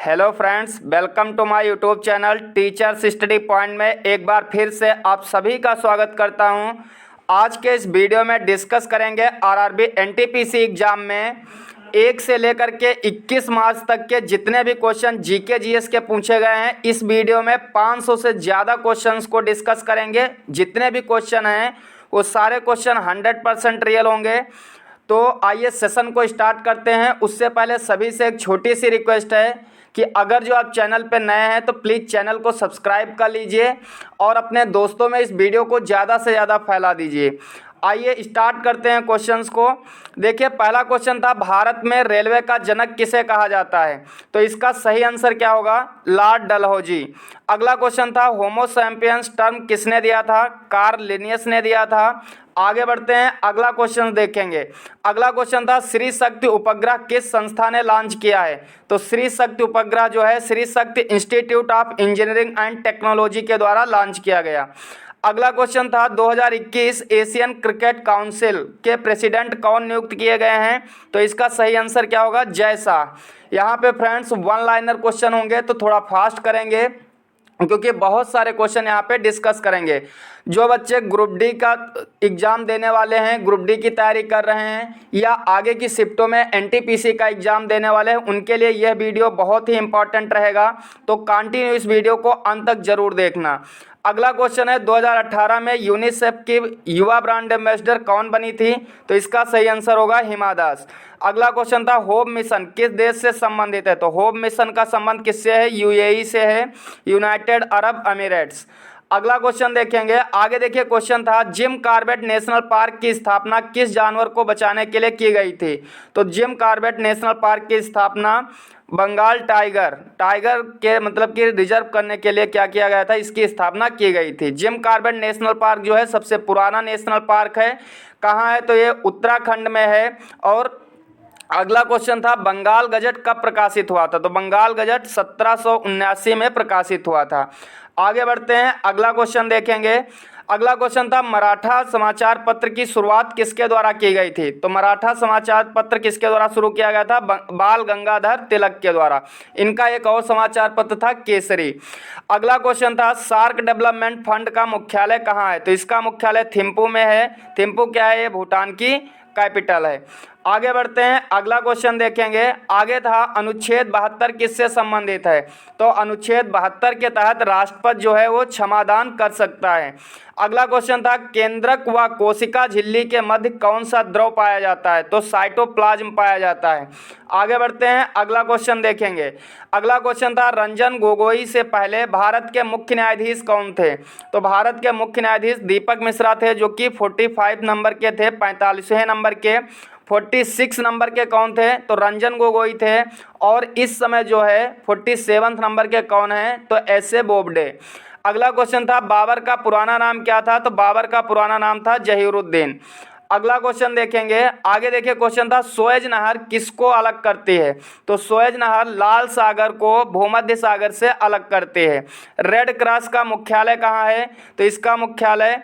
Hello friends, welcome to my YouTube channel teachers study point में एक बार फिर से आप सभी का स्वागत करता हूं। आज के इस वीडियो में डिस्कस करेंगे आरआरबी एनटीपीसी एग्जाम में 1 से लेकर के 21 मार्च तक के जितने भी क्वेश्चन जीके जीएस के पूछे गए हैं। इस वीडियो में 500 से ज़्यादा क्वेश्चंस को डिस्कस करेंगे। जितने भी क्वेश्चन हैं वो सारे क्वेश्चन 100% रियल होंगे। तो आइए सेशन को स्टार्ट करते हैं। उससे पहले सभी से एक छोटी सी रिक्वेस्ट है कि अगर जो आप चैनल पर नए हैं तो प्लीज़ चैनल को सब्सक्राइब कर लीजिए और अपने दोस्तों में इस वीडियो को ज़्यादा से ज़्यादा फैला दीजिए। आइए स्टार्ट करते हैं क्वेश्चंस को। देखिए, पहला क्वेश्चन था भारत में रेलवे का जनक किसे कहा जाता है। तो इसका सही आंसर क्या होगा? लॉर्ड डलहौजी। अगला क्वेश्चन था होमो सैपियंस टर्म किसने दिया था? कार्ल लिनियस ने दिया था। आगे बढ़ते हैं, अगला क्वेश्चन देखेंगे। अगला क्वेश्चन था श्री शक्ति उपग्रह किस संस्था ने लॉन्च किया है? तो श्री शक्ति उपग्रह जो है Shri Shakti institute of engineering and technology के द्वारा लॉन्च किया गया। अगला क्वेश्चन था 2021 एशियन क्रिकेट काउंसिल के प्रेसिडेंट कौन नियुक्त किए गए हैं? तो इसका सही आंसर क्या होगा? जय शाह। यहाँ पे फ्रेंड्स वन लाइनर क्वेश्चन होंगे तो थोड़ा फास्ट करेंगे क्योंकि बहुत सारे क्वेश्चन यहाँ पे डिस्कस करेंगे। जो बच्चे ग्रुप डी का एग्ज़ाम देने वाले हैं, ग्रुप डी की तैयारी कर रहे हैं या आगे की शिफ्टों में एनटीपीसी का एग्ज़ाम देने वाले हैं, उनके लिए यह वीडियो बहुत ही इंपॉर्टेंट रहेगा। तो कंटिन्यू इस वीडियो को अंत तक जरूर देखना। अगला क्वेश्चन है 2018 में यूनिसेफ की युवा ब्रांड एम्बेसडर कौन बनी थी? तो इसका सही आंसर होगा हिमा दास। अगला क्वेश्चन था होप मिशन किस देश से संबंधित है? तो होप मिशन का संबंध किससे है? यूएई से है, यूनाइटेड अरब अमीरेट्स। अगला क्वेश्चन देखेंगे। आगे देखिए, क्वेश्चन था जिम कॉर्बेट नेशनल पार्क की स्थापना किस जानवर को बचाने के लिए की गई थी? तो जिम कॉर्बेट नेशनल पार्क की स्थापना बंगाल टाइगर के मतलब कि रिजर्व करने के लिए क्या किया गया था? इसकी स्थापना की गई थी। जिम कॉर्बेट नेशनल पार्क जो है सबसे पुराना नेशनल पार्क है। कहाँ है? तो ये उत्तराखंड में है। और अगला क्वेश्चन था बंगाल गजट कब प्रकाशित हुआ था? तो बंगाल गजट 1779 में प्रकाशित हुआ था। आगे बढ़ते हैं, अगला क्वेश्चन देखेंगे। अगला क्वेश्चन था मराठा समाचार पत्र की शुरुआत किसके द्वारा की गई थी? तो मराठा समाचार पत्र किसके द्वारा शुरू किया गया था? बाल गंगाधर तिलक के द्वारा। इनका एक और समाचार पत्र था केसरी। अगला क्वेश्चन था सार्क डेवलपमेंट फंड का मुख्यालय कहाँ है? तो इसका मुख्यालय थिम्पू में है। थिम्पू क्या है? ये भूटान की कैपिटल है। आगे बढ़ते हैं, अगला क्वेश्चन देखेंगे। आगे था अनुच्छेद 72 किससे संबंधित है? तो अनुच्छेद 72 के तहत राष्ट्रपति जो है वो क्षमादान कर सकता है। अगला क्वेश्चन था केंद्रक व कोशिका झिल्ली के मध्य कौन सा द्रव पाया जाता है? तो साइटोप्लाज्म पाया जाता है। आगे बढ़ते हैं, अगला क्वेश्चन देखेंगे। अगला क्वेश्चन था रंजन गोगोई से पहले भारत के मुख्य न्यायाधीश कौन थे? तो भारत के मुख्य न्यायाधीश दीपक मिश्रा थे, जो कि 45 नंबर के थे। 45वें नंबर के 46 नंबर के कौन थे? तो रंजन गोगोई थे। और इस समय जो है 47 नंबर के कौन है? तो एस.ए. बोबडे। अगला क्वेश्चन था बाबर का पुराना नाम क्या था? तो बाबर का पुराना नाम था जहीरुद्दीन। अगला क्वेश्चन देखेंगे। आगे देखिए, क्वेश्चन था सुएज नहर किसको अलग करती है? तो सुएज नहर लाल सागर को भूमध्य सागर से अलग करती है। रेड क्रॉस का मुख्यालय कहाँ है? तो इसका मुख्यालय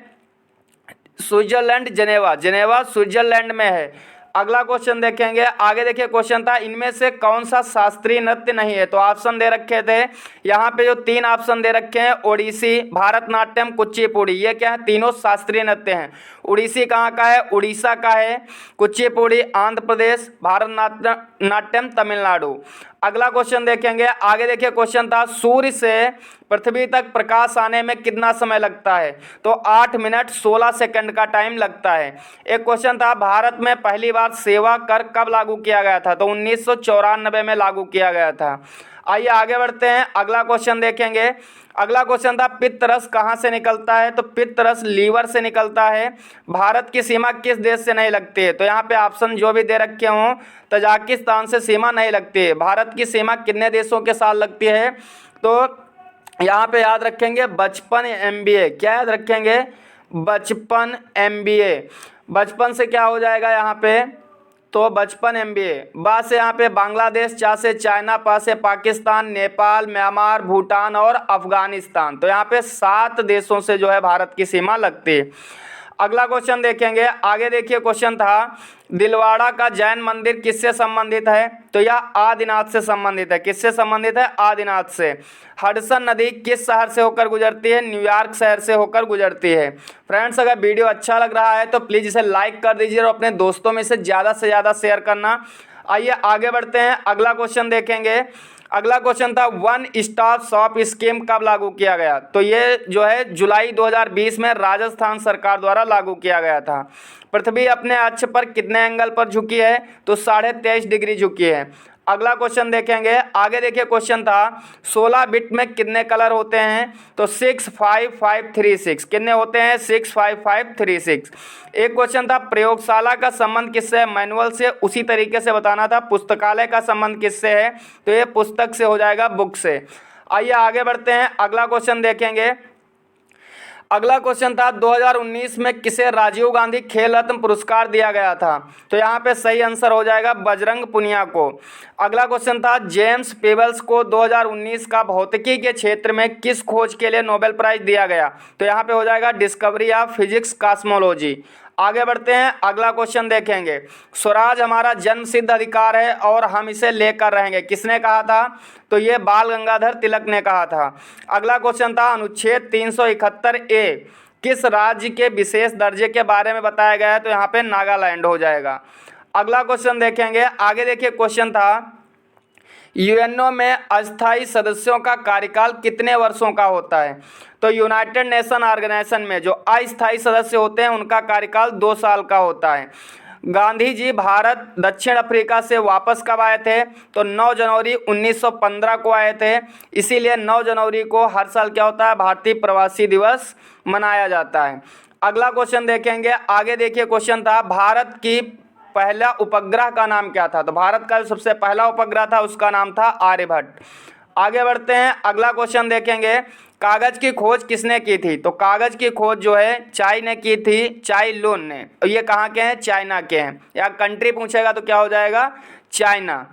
स्विट्जरलैंड जेनेवा स्विट्जरलैंड में है। अगला क्वेश्चन देखेंगे। आगे देखिए, क्वेश्चन था इनमें से कौन सा शास्त्रीय नृत्य नहीं है? तो ऑप्शन दे रखे थे यहाँ पे, जो 3 ऑप्शन दे रखे हैं ओडिसी, भारतनाट्यम, कुचिपुड़ी। ये क्या है? तीनों शास्त्रीय नृत्य हैं। ओडिसी कहाँ का है? उड़ीसा का है। कुचिपुड़ी आंध्र प्रदेश, भारतनाट्यम तमिलनाडु। अगला क्वेश्चन देखेंगे। आगे देखिए, क्वेश्चन था सूर्य से पृथ्वी तक प्रकाश आने में कितना समय लगता है? तो 8 मिनट 16 सेकंड का टाइम लगता है। एक क्वेश्चन था भारत में पहली बार सेवा कर कब लागू किया गया था? तो 1994 में लागू किया गया था। आइए आगे बढ़ते हैं, अगला क्वेश्चन देखेंगे। अगला क्वेश्चन था पित्तरस कहाँ से निकलता है? तो पित्तरस लीवर से निकलता है। भारत की सीमा किस देश से नहीं लगती है? तो यहाँ पे ऑप्शन जो भी दे रखे हों, तजाकिस्तान से सीमा नहीं लगती है। भारत की सीमा कितने देशों के साथ लगती है? तो यहाँ पे याद रखेंगे 55 MBA। क्या याद रखेंगे? 55 MBA। 55 से क्या हो जाएगा यहाँ पे? तो 55 MBA। बा से यहाँ पे बांग्लादेश, चा से चाइना, पा से पाकिस्तान, नेपाल, म्यांमार, भूटान और अफगानिस्तान। तो यहाँ पे 7 देशों से जो है भारत की सीमा लगती है। अगला क्वेश्चन देखेंगे, आगे देखिए क्वेश्चन था दिलवाड़ा का जैन मंदिर किससे संबंधित है? तो यह आदिनाथ से संबंधित है। किससे संबंधित है? आदिनाथ से। हडसन नदी किस शहर से होकर गुजरती है? न्यूयॉर्क शहर से होकर गुजरती है। फ्रेंड्स, अगर वीडियो अच्छा लग रहा है तो प्लीज़ इसे लाइक कर दीजिए और अपने दोस्तों में इसे ज़्यादा से ज़्यादा शेयर करना। आइए आगे बढ़ते हैं, अगला क्वेश्चन देखेंगे। अगला क्वेश्चन था वन स्टॉप शॉप स्कीम कब लागू किया गया? तो ये जो है जुलाई 2020 में राजस्थान सरकार द्वारा लागू किया गया था। पृथ्वी अपने अक्ष पर कितने एंगल पर झुकी है? तो 23.5 डिग्री झुकी है। अगला क्वेश्चन देखेंगे, आगे देखिए क्वेश्चन था 16 बिट में कितने कलर होते हैं? तो 65536। कितने होते हैं? 65536। एक क्वेश्चन था प्रयोगशाला का संबंध किससे है? मैनुअल से। उसी तरीके से बताना था पुस्तकालय का संबंध किससे है? तो ये पुस्तक से हो जाएगा, बुक से। आइए आगे बढ़ते हैं, अगला क्वेश्चन देखेंगे। अगला क्वेश्चन था 2019 में किसे राजीव गांधी खेल रत्न पुरस्कार दिया गया था? तो यहाँ पे सही आंसर हो जाएगा बजरंग पुनिया को। अगला क्वेश्चन था जेम्स पेबल्स को 2019 का भौतिकी के क्षेत्र में किस खोज के लिए नोबेल प्राइज दिया गया? तो यहाँ पे हो जाएगा डिस्कवरी ऑफ फिजिक्स कॉस्मोलॉजी। आगे बढ़ते हैं, अगला क्वेश्चन देखेंगे। स्वराज हमारा जन्मसिद्ध अधिकार है और हम इसे लेकर रहेंगे, किसने कहा था? तो ये बाल गंगाधर तिलक ने कहा था। अगला क्वेश्चन था अनुच्छेद 371A किस राज्य के विशेष दर्जे के बारे में बताया गया है? तो यहाँ पे नागालैंड हो जाएगा। अगला क्वेश्चन देखेंगे, आगे देखिए क्वेश्चन था यूएनओ में अस्थायी सदस्यों का कार्यकाल कितने वर्षों का होता है? तो यूनाइटेड नेशन ऑर्गेनाइजेशन में जो अस्थायी सदस्य होते हैं उनका कार्यकाल 2 साल का होता है। गांधी जी भारत दक्षिण अफ्रीका से वापस कब आए थे? तो 9 जनवरी 1915 को आए थे। इसीलिए 9 जनवरी को हर साल क्या होता है? भारतीय प्रवासी दिवस मनाया जाता है। अगला क्वेश्चन देखेंगे, आगे देखिए क्वेश्चन था भारत की पहला उपग्रह का नाम क्या था? तो भारत का जो सबसे पहला उपग्रह था उसका नाम था आर्यभट्ट। आगे बढ़ते हैं, अगला क्वेश्चन देखेंगे कागज की खोज किसने की थी? तो कागज की खोज जो है चाय ने की थी, चाय लुन ने। और ये कहाँ के हैं? चाइना के हैं। या कंट्री पूछेगा तो क्या हो जाएगा? चाइना।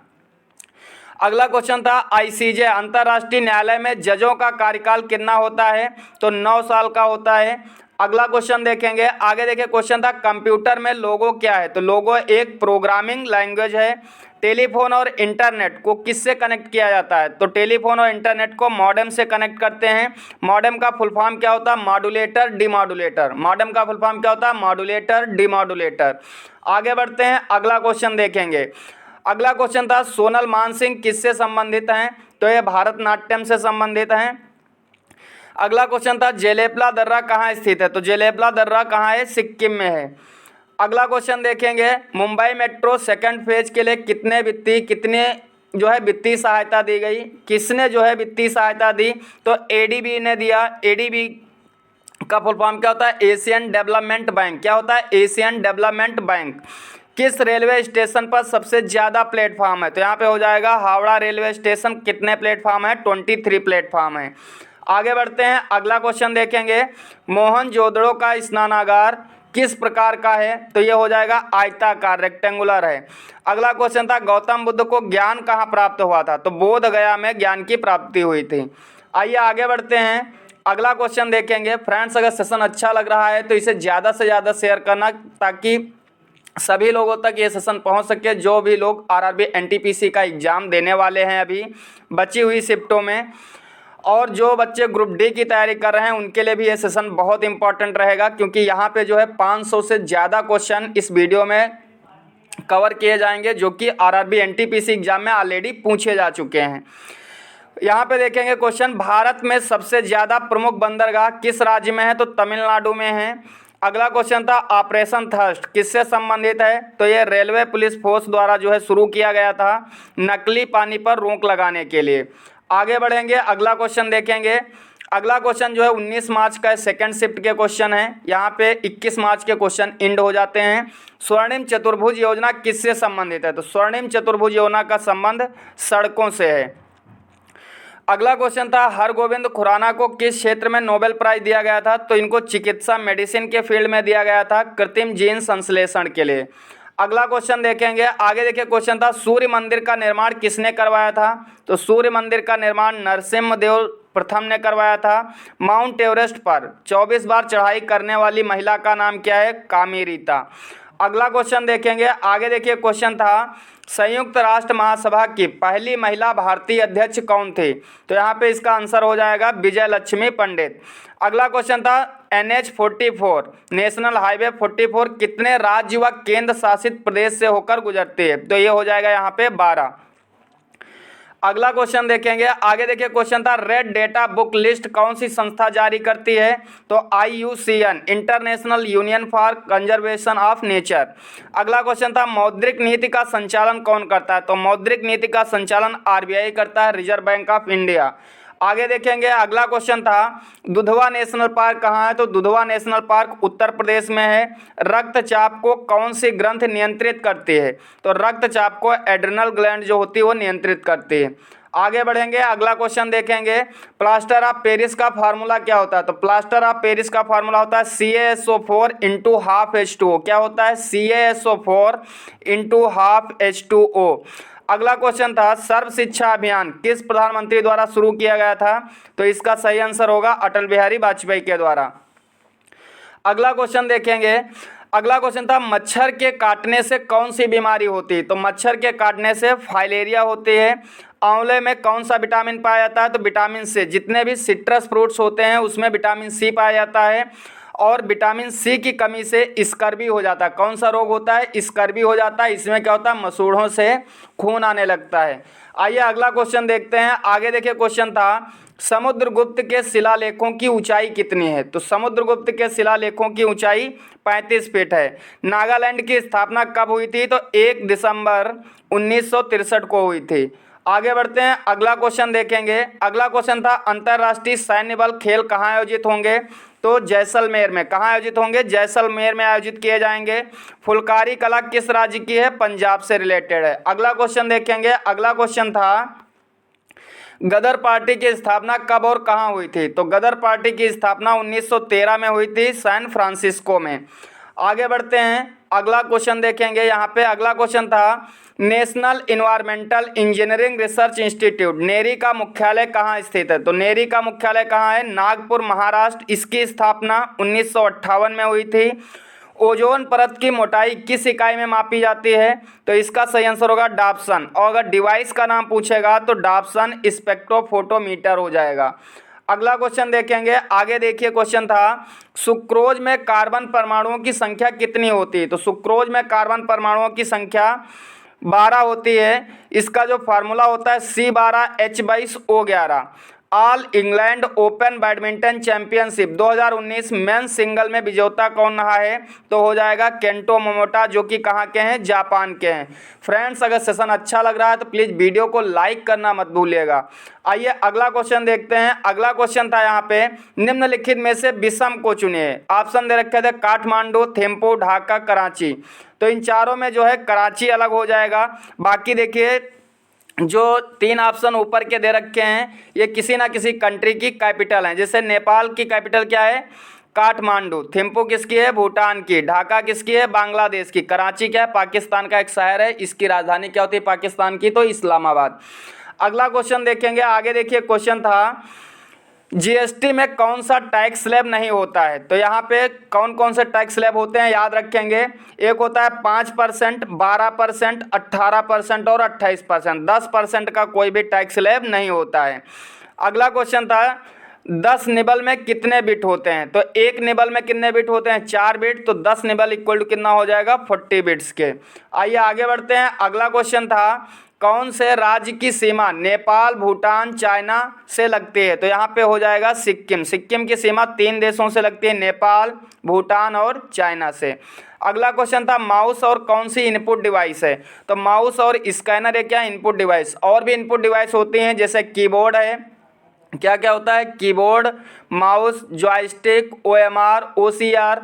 अगला क्वेश्चन था आईसीजे अंतर्राष्ट्रीय न्यायालय में जजों का कार्यकाल कितना होता है? तो 9 साल का होता है। अगला क्वेश्चन देखेंगे, आगे देखिए क्वेश्चन था कंप्यूटर में लोगो क्या है? तो लोगो एक प्रोग्रामिंग लैंग्वेज है। टेलीफोन और इंटरनेट को किससे कनेक्ट किया जाता है? तो टेलीफोन और इंटरनेट को मॉडेम से कनेक्ट करते हैं। मॉडेम का फुल फॉर्म क्या होता है? Modulator demodulator. मॉडेम का फुल फॉर्म क्या होता है? Modulator demodulator. आगे बढ़ते हैं, अगला क्वेश्चन देखेंगे। अगला क्वेश्चन था सोनल मानसिंह किससे संबंधित हैं? तो ये भारतनाट्यम से संबंधित हैं। अगला क्वेश्चन था जेलेपला दर्रा कहाँ स्थित है? तो जेलेपला दर्रा कहाँ है? सिक्किम में है। अगला क्वेश्चन देखेंगे मुंबई मेट्रो सेकंड फेज के लिए कितने वित्तीय सहायता दी गई? किसने जो है वित्तीय सहायता दी? तो एडीबी ने दिया। एडीबी का फुल फॉर्म क्या होता है? Asian development bank. क्या होता है? Asian development bank. किस रेलवे स्टेशन पर सबसे ज़्यादा प्लेटफॉर्म है? तो यहाँ पे हो जाएगा हावड़ा रेलवे स्टेशन। कितने प्लेटफॉर्म है? 23 प्लेटफॉर्म है। आगे बढ़ते हैं, अगला क्वेश्चन देखेंगे मोहनजोदड़ो का स्नानागार किस प्रकार का है? तो ये हो जाएगा आयताकार, रेक्टेंगुलर है। अगला क्वेश्चन था गौतम बुद्ध को ज्ञान कहाँ प्राप्त हुआ था? तो बोध गया में ज्ञान की प्राप्ति हुई थी। आइए आगे बढ़ते हैं, अगला क्वेश्चन देखेंगे। फ्रेंड्स, अगर सेशन अच्छा लग रहा है तो इसे ज़्यादा से ज़्यादा शेयर करना ताकि सभी लोगों तक ये सेशन पहुंच सके जो भी लोग आरआरबी एनटीपीसी का एग्ज़ाम देने वाले हैं अभी बची हुई शिफ्टों में, और जो बच्चे ग्रुप डी की तैयारी कर रहे हैं उनके लिए भी ये सेशन बहुत इंपॉर्टेंट रहेगा, क्योंकि यहाँ पे जो है 500 से ज़्यादा क्वेश्चन इस वीडियो में कवर किए जाएंगे जो कि आरआरबी एनटीपीसी एग्जाम में ऑलरेडी पूछे जा चुके हैं। यहाँ पे देखेंगे क्वेश्चन भारत में सबसे ज़्यादा प्रमुख बंदरगाह किस राज्य में है? तो तमिलनाडु में है। अगला क्वेश्चन था ऑपरेशन थर्स्ट किससे संबंधित है? तो ये रेलवे पुलिस फोर्स द्वारा जो है शुरू किया गया था नकली पानी पर रोक लगाने के लिए। आगे बढ़ेंगे, अगला क्वेश्चन देखेंगे। अगला क्वेश्चन जो है 19 मार्च का सेकंड शिफ्ट के क्वेश्चन है। यहाँ पे 21 मार्च के क्वेश्चन एंड हो जाते हैं। स्वर्णिम चतुर्भुज योजना किससे संबंधित है? तो स्वर्णिम चतुर्भुज योजना का संबंध सड़कों से है। अगला क्वेश्चन था हरगोविंद खुराना को किस क्षेत्र में नोबेल प्राइज दिया गया था? तो इनको चिकित्सा मेडिसिन के फील्ड में दिया गया था, कृत्रिम जीन संश्लेषण के लिए। अगला क्वेश्चन देखेंगे, आगे देखिए क्वेश्चन था सूर्य मंदिर का निर्माण किसने करवाया था? तो सूर्य मंदिर का निर्माण नरसिम्हदेव प्रथम ने करवाया था। माउंट एवरेस्ट पर 24 बार चढ़ाई करने वाली महिला का नाम क्या है? कामी रीता। अगला क्वेश्चन देखेंगे, आगे देखिए क्वेश्चन था संयुक्त राष्ट्र महासभा की पहली महिला भारतीय अध्यक्ष कौन थी? तो यहाँ पे इसका आंसर हो जाएगा विजय लक्ष्मी पंडित। अगला क्वेश्चन था NH44 नेशनल हाईवे 44 कितने राज्य व केंद्र शासित प्रदेश से होकर गुजरती है? तो ये हो जाएगा यहाँ पे 12। अगला क्वेश्चन देखेंगे, आगे देखिए क्वेश्चन था रेड डेटा बुक लिस्ट कौन सी संस्था जारी करती है? तो IUCN international union for conservation of nature. अगला क्वेश्चन था मौद्रिक नीति का संचालन कौन करता है? तो मौद्रिक नीति का संचालन RBI करता है, रिजर्व बैंक ऑफ इंडिया। आगे देखेंगे, अगला क्वेश्चन था दुधवा नेशनल पार्क कहाँ है? तो दुधवा नेशनल पार्क उत्तर प्रदेश में है। रक्तचाप को कौन सी ग्रंथ नियंत्रित करती है? तो रक्तचाप को एड्रिनल ग्लैंड जो होती है वो नियंत्रित करती है। आगे बढ़ेंगे, अगला क्वेश्चन देखेंगे प्लास्टर ऑफ पेरिस का फार्मूला क्या होता है? तो प्लास्टर ऑफ पेरिस का फार्मूला होता है CaSO4 इंटू हाफ H2O। क्या होता है? CaSO4 into half H2O। अगला क्वेश्चन था सर्व शिक्षा अभियान किस प्रधानमंत्री द्वारा शुरू किया गया था? तो इसका सही आंसर होगा अटल बिहारी वाजपेयी के द्वारा। अगला क्वेश्चन देखेंगे, अगला क्वेश्चन था मच्छर के काटने से कौन सी बीमारी होती है? तो मच्छर के काटने से फाइलेरिया होती है। आंवले में कौन सा विटामिन पाया जाता है? तो विटामिन C। जितने भी सिट्रस फ्रूट्स होते हैं उसमें विटामिन C पाया जाता है और विटामिन C की कमी से स्कर्वी हो जाता है। कौन सा रोग होता है? स्कर्वी हो जाता है। इसमें क्या होता है? मसूड़ों से खून आने लगता है। आइए अगला क्वेश्चन देखते हैं। आगे देखिए क्वेश्चन था समुद्रगुप्त के शिलालेखों की ऊंचाई कितनी है? तो समुद्रगुप्त के शिलालेखों की ऊंचाई 35 फीट है। नागालैंड की स्थापना कब हुई थी? तो 1 दिसंबर 1963 को हुई थी। आगे बढ़ते हैं, अगला क्वेश्चन देखेंगे। अगला क्वेश्चन था अंतर्राष्ट्रीय सैन्य बल खेल कहाँ आयोजित होंगे? तो जैसलमेर में। कहाँ आयोजित होंगे? जैसलमेर में आयोजित किए जाएंगे। फुलकारी कला किस राज्य की है? पंजाब से रिलेटेड है। अगला क्वेश्चन देखेंगे। अगला क्वेश्चन था गदर पार्टी की स्थापना कब और कहाँ हुई थी? तो गदर पार्टी की स्थापना 1913 में हुई थी सैन फ्रांसिस्को में। आगे बढ़ते हैं, अगला क्वेश्चन देखेंगे। यहाँ पे अगला क्वेश्चन था national environmental engineering research institute NEERI का मुख्यालय कहाँ स्थित है? तो नेरी का मुख्यालय कहाँ है? नागपुर महाराष्ट्र। इसकी स्थापना 1958 में हुई थी। ओजोन परत की मोटाई किस इकाई में मापी जाती है? तो इसका सही आंसर होगा डाप्सन। और अगर डिवाइस का नाम पूछेगा तो डाप्सन स्पेक्ट्रोफोटोमीटर हो जाएगा। अगला क्वेश्चन देखेंगे। आगे देखिए क्वेश्चन था सुक्रोज में कार्बन परमाणुओं की संख्या कितनी होती है? तो सुक्रोज में कार्बन परमाणुओं की संख्या 12 होती है। इसका जो फार्मूला होता है C12H22O11। All England open badminton championship 2019 men's single में विजेता कौन रहा है? तो हो जाएगा केंटो मोमोटा, जो कि कहाँ के हैं? जापान के हैं। फ्रेंड्स, अगर सेशन अच्छा लग रहा है तो प्लीज़ वीडियो को लाइक करना मत भूलिएगा। आइए अगला क्वेश्चन देखते हैं। अगला क्वेश्चन था यहाँ पे निम्नलिखित में से विषम को चुनिए। ऑप्शन दे रखे थे काठमांडू, थिम्पू, ढाका, कराची। तो इन चारों में जो है कराची अलग हो जाएगा। बाकी देखिए जो 3 ऑप्शन ऊपर के दे रखे हैं ये किसी ना किसी कंट्री की कैपिटल हैं। जैसे नेपाल की कैपिटल क्या है? काठमांडू। थिम्पू किसकी है? भूटान की। ढाका किसकी है? बांग्लादेश की। कराची क्या है? पाकिस्तान का एक शहर है। इसकी राजधानी क्या होती है पाकिस्तान की? तो इस्लामाबाद। अगला क्वेश्चन देखेंगे। आगे देखिए क्वेश्चन था GST में कौन सा टैक्स स्लैब नहीं होता है? तो यहाँ पे कौन कौन से टैक्स स्लैब होते हैं याद रखेंगे। एक होता है 5%, 12%, 18% और 28%। 10% का कोई भी टैक्स स्लैब नहीं होता है। अगला क्वेश्चन था 10 निबल में कितने बिट होते हैं? तो एक निबल में कितने बिट होते हैं? 4 बिट। तो 10 निबल इक्वल टू कितना हो जाएगा? 40 बिट्स के। आइए आगे बढ़ते हैं। अगला क्वेश्चन था कौन से राज्य की सीमा नेपाल, भूटान, चाइना से लगती है? तो यहाँ पे हो जाएगा सिक्किम। सिक्किम की सीमा 3 देशों से लगती है, नेपाल, भूटान और चाइना से। अगला क्वेश्चन था माउस और कौन सी इनपुट डिवाइस है? तो माउस और स्कैनर है क्या? Input device. और भी इनपुट डिवाइस होती हैं जैसे कीबोर्ड है। क्या क्या होता है? Keyboard, mouse, joystick, OMR, OCR।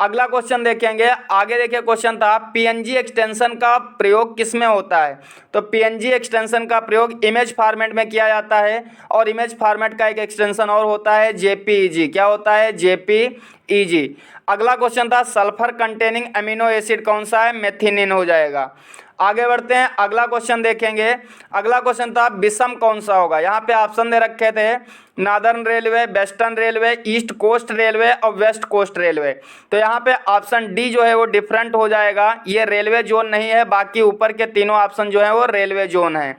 अगला क्वेश्चन देखेंगे। आगे देखिए क्वेश्चन था PNG एक्सटेंशन का प्रयोग किस में होता है? तो PNG एक्सटेंशन का प्रयोग इमेज फॉर्मेट में किया जाता है। और इमेज फॉर्मेट का एक एक्सटेंशन और होता है JPEG। क्या होता है? JPEG। अगला क्वेश्चन था सल्फर कंटेनिंग अमीनो एसिड कौन सा है? मेथिनिन हो जाएगा। आगे बढ़ते हैं, अगला क्वेश्चन देखेंगे। अगला क्वेश्चन था विषम कौन सा होगा। यहाँ पे ऑप्शन दे रखे थे northern railway, western railway, east coast railway और वेस्ट कोस्ट रेलवे। तो यहाँ पे ऑप्शन डी जो है वो डिफरेंट हो जाएगा, ये रेलवे जोन नहीं है, बाकी ऊपर के तीनों ऑप्शन जो है वो रेलवे जोन है।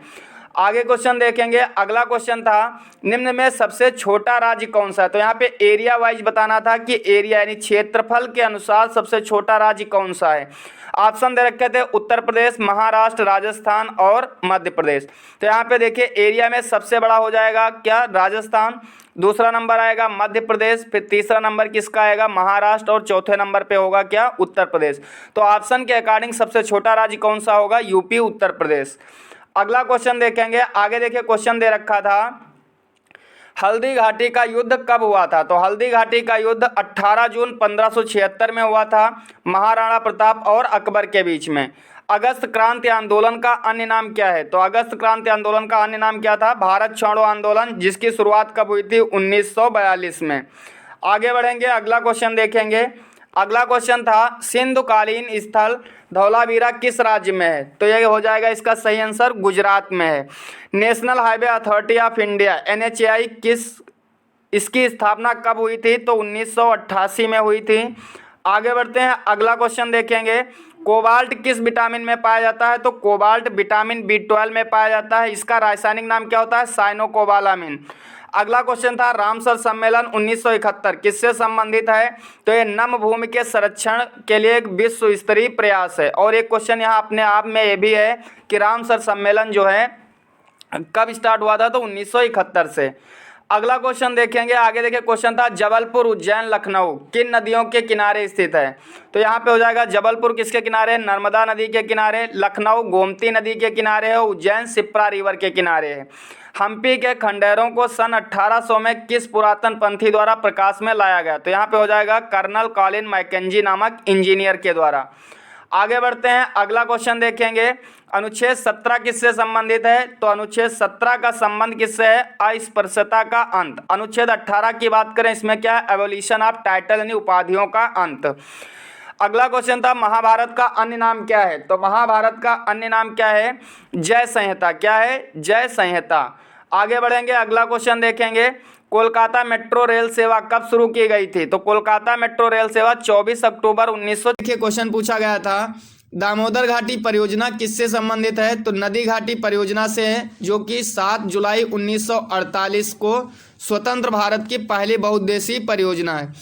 आगे क्वेश्चन देखेंगे। अगला क्वेश्चन था निम्न में सबसे छोटा राज्य कौन सा है। तो यहाँ पे एरिया वाइज बताना था कि एरिया यानी क्षेत्रफल के अनुसार सबसे छोटा राज्य कौन सा है। ऑप्शन दे रखे थे उत्तर प्रदेश, महाराष्ट्र, राजस्थान और मध्य प्रदेश। तो यहाँ पे देखिए एरिया में सबसे बड़ा हो जाएगा क्या, राजस्थान, दूसरा नंबर आएगा मध्य प्रदेश, फिर तीसरा नंबर किसका आएगा, महाराष्ट्र, और चौथे नंबर पे होगा क्या, उत्तर प्रदेश। तो ऑप्शन के अकॉर्डिंग सबसे छोटा राज्य कौन सा होगा, यूपी, उत्तर प्रदेश। अगला क्वेश्चन देखेंगे। आगे देखिए क्वेश्चन दे रखा था हल्दी घाटी का युद्ध कब हुआ था। तो हल्दी घाटी का युद्ध 18 जून 1576 में हुआ था, महाराणा प्रताप और अकबर के बीच में। अगस्त क्रांति आंदोलन का अन्य नाम क्या है। तो अगस्त क्रांति आंदोलन का अन्य नाम क्या था, भारत छोड़ो आंदोलन, जिसकी शुरुआत कब हुई थी, 1942 में। आगे बढ़ेंगे, अगला क्वेश्चन देखेंगे। अगला क्वेश्चन था सिंधुकालीन स्थल धौलावीरा किस राज्य में है। तो ये हो जाएगा इसका सही आंसर गुजरात में है। National highway authority of India NHAI इसकी स्थापना कब हुई थी। तो 1988 में हुई थी। आगे बढ़ते हैं, अगला क्वेश्चन देखेंगे। कोबाल्ट किस विटामिन में पाया जाता है। तो कोबाल्ट विटामिन B12 में पाया जाता है, इसका रासायनिक नाम क्या होता है, साइनोकोबालामिन। अगला क्वेश्चन था रामसर सम्मेलन 1971 किससे संबंधित है। तो ये नम भूमि के संरक्षण के लिए एक विश्व स्तरीय प्रयास है। और एक क्वेश्चन यहाँ अपने आप में ये भी है कि रामसर सम्मेलन जो है कब स्टार्ट हुआ था। तो 1971 से। अगला क्वेश्चन देखेंगे। आगे देखिए क्वेश्चन था जबलपुर, उज्जैन, लखनऊ किन नदियों के किनारे स्थित है। तो यहाँ पे हो जाएगा जबलपुर किसके किनारे, नर्मदा नदी के किनारे, लखनऊ गोमती नदी के किनारे है, उज्जैन शिप्रा रिवर के किनारे है। हम्पी के खंडहरों को सन 1800 में किस पुरातन पंथी द्वारा प्रकाश में लाया गया। तो यहाँ पे हो जाएगा कर्नल कॉलिन मैकेंजी नामक इंजीनियर के द्वारा। आगे बढ़ते हैं, अगला क्वेश्चन देखेंगे। अनुच्छेद 17 किससे संबंधित है। तो अनुच्छेद 17 का संबंध किससे है, अस्पृश्यता का अंत। अनुच्छेद 18 की बात करें, इसमें क्या है, एबोलिशन ऑफ टाइटल यानी उपाधियों का अंत। अगला क्वेश्चन था महाभारत का अन्य नाम क्या है। तो महाभारत का अन्य नाम क्या है, जय संहिता। क्या है, जय संहिता। आगे बढ़ेंगे, अगला क्वेश्चन देखेंगे। कोलकाता मेट्रो रेल सेवा कब शुरू की गई थी। तो कोलकाता मेट्रो रेल सेवा 24 अक्टूबर 1900। देखिए क्वेश्चन पूछा गया था दामोदर घाटी परियोजना किससे संबंधित है। तो नदी घाटी परियोजना से है, जो कि 7 जुलाई 1948 को स्वतंत्र भारत की पहली बहुउद्देशीय परियोजना है।